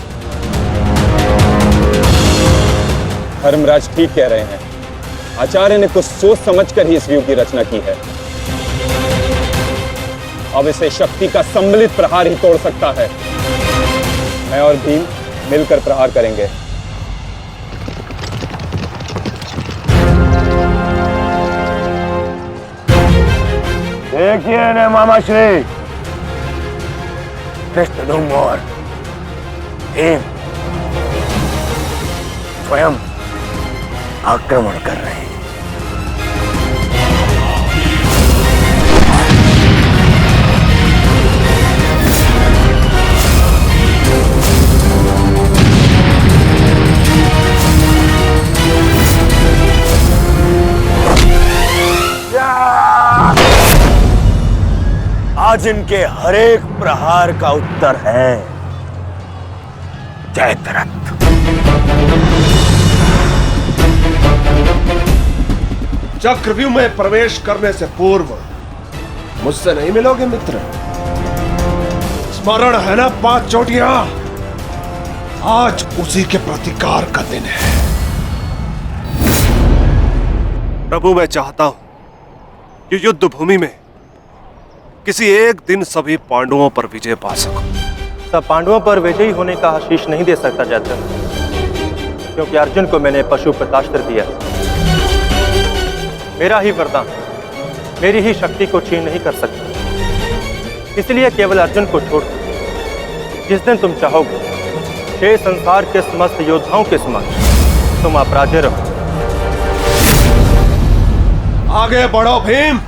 Speaker 11: धर्मराज ठीक कह रहे हैं। आचार्य ने कुछ सोच समझकर ही इस व्यू की रचना की है। अब इसे शक्ति का सम्मिलित प्रहार ही तोड़ सकता है। मैं और भीम मिलकर प्रहार करेंगे।
Speaker 1: देखिए ने मामा श्री, कृष्ण और भीम स्वयं आक्रमण कर रहे हैं। आज इनके हर एक प्रहार का उत्तर है जयद्रथ।
Speaker 4: चक्रव्यूह में प्रवेश करने से पूर्व मुझसे नहीं मिलोगे मित्र? स्मरण है ना 5 चोटियां? आज उसी के प्रतिकार का दिन है।
Speaker 21: प्रभु, मैं चाहता हूं कि युद्ध भूमि में किसी एक दिन सभी पांडवों पर विजय पा सकूं।
Speaker 18: सब पांडवों पर विजयी होने का आशीष नहीं दे सकता जयद्रथ, क्योंकि अर्जुन को मैंने पशुपतास्त्र दिया। मेरा ही वरदान मेरी ही शक्ति को छीन नहीं कर सकता। इसलिए केवल अर्जुन को छोड़ जिस दिन तुम चाहोगे हे संसार के समस्त योद्धाओं के समक्ष तुम अपराजय रहो।
Speaker 4: आगे बढ़ो भीम,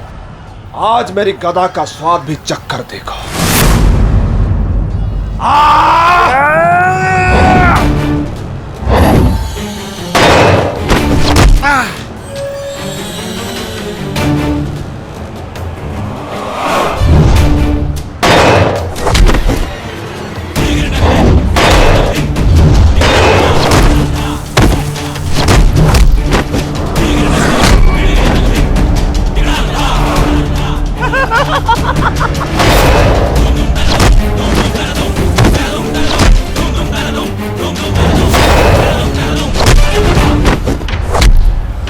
Speaker 4: आज मेरी गदा का स्वाद भी चक्कर देखो।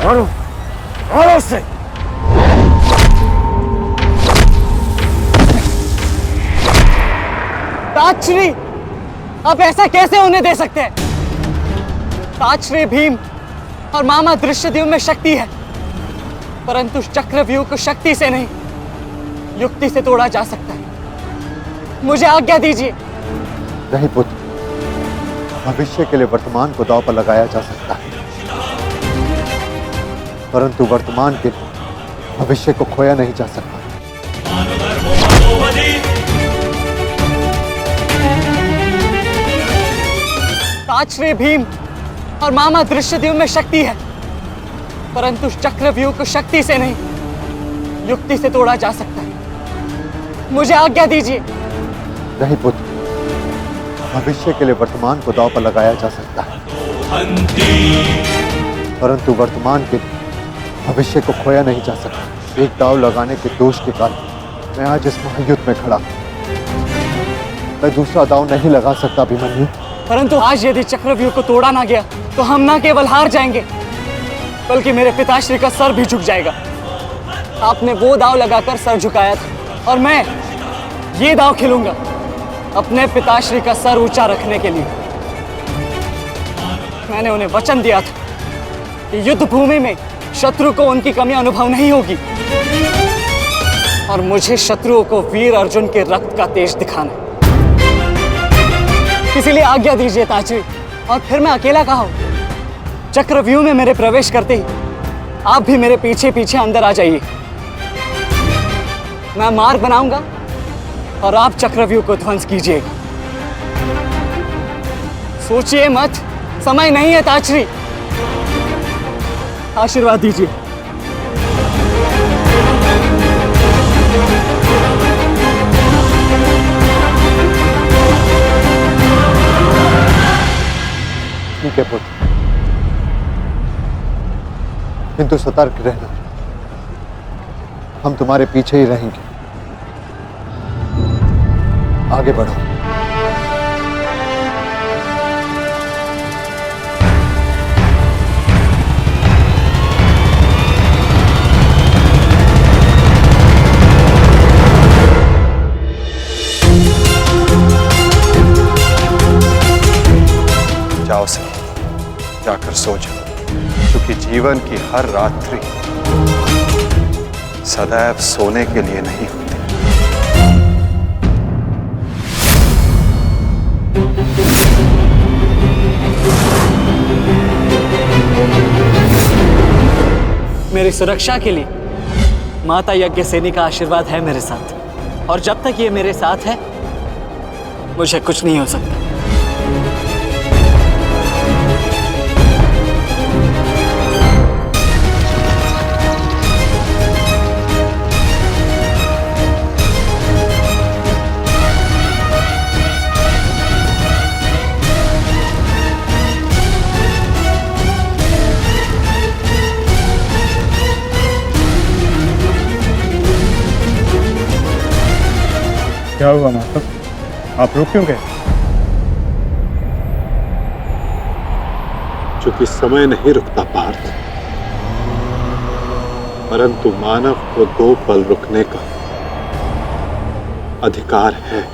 Speaker 2: मारो से।
Speaker 9: ताजश्री, आप ऐसा कैसे होने दे सकते हैं? ताजश्री भीम और मामा दृश्यद्युम्न में शक्ति है, परंतु चक्रव्यूह को शक्ति से नहीं युक्ति से तोड़ा जा सकता है। मुझे आज्ञा दीजिए।
Speaker 5: नहीं पुत्र, भविष्य के लिए वर्तमान को दांव पर लगाया जा सकता है, परंतु वर्तमान के लिए भविष्य को खोया नहीं जा सकता।
Speaker 9: ताजश्री भीम और मामा दृश्यद्युम्न में शक्ति है, परंतु चक्रव्यूह को शक्ति से नहीं युक्ति से तोड़ा जा सकता है। मुझे आज्ञा दीजिए।
Speaker 5: नहीं पुत्र, भविष्य के लिए वर्तमान को दांव पर लगाया जा सकता है, परंतु वर्तमान के लिए भविष्य को खोया नहीं जा सकता। एक दांव लगाने के दोष के कारण मैं आज इस महायुद्ध में खड़ा हूं। मैं दूसरा दांव नहीं लगा सकता अभिमन्यु।
Speaker 9: परंतु आज यदि चक्रव्यूह को तोड़ा ना गया तो हम ना केवल हार जाएंगे, बल्कि मेरे पिताश्री का सर भी झुक जाएगा। आपने वो दांव लगाकर सर झुकाया था और मैं ये दांव खेलूंगा अपने पिताश्री का सर ऊंचा रखने के लिए। मैंने उन्हें वचन दिया था कि युद्ध भूमि में शत्रु को उनकी कमी अनुभव नहीं होगी, और मुझे शत्रुओं को वीर अर्जुन के रक्त का तेज दिखाना। इसीलिए आज्ञा दीजिए ताजश्री, और फिर मैं अकेला कहाँ हूं? चक्रव्यूह में मेरे प्रवेश करते ही आप भी मेरे पीछे पीछे अंदर आ जाइए। मैं मार्ग बनाऊंगा और आप चक्रव्यूह को ध्वंस कीजिएगा। सोचिए मत, समय नहीं है ताजश्री। आशीर्वाद दीजिए।
Speaker 5: ठीक है पुत्र, किंतु सतर्क रहना, हम तुम्हारे पीछे ही रहेंगे। आगे बढ़ो।
Speaker 22: जाओ से जाकर सो जाओ, क्योंकि जीवन की हर रात्रि सदैव सोने के लिए नहीं होती।
Speaker 9: मेरी सुरक्षा के लिए माता यज्ञसेनी का आशीर्वाद है मेरे साथ, और जब तक ये मेरे साथ है मुझे कुछ नहीं हो सकता।
Speaker 15: क्या हुआ माता? आप रुक क्यों गए?
Speaker 5: चूंकि समय नहीं रुकता पार्थ, परंतु मानव को 2 पल रुकने का अधिकार है।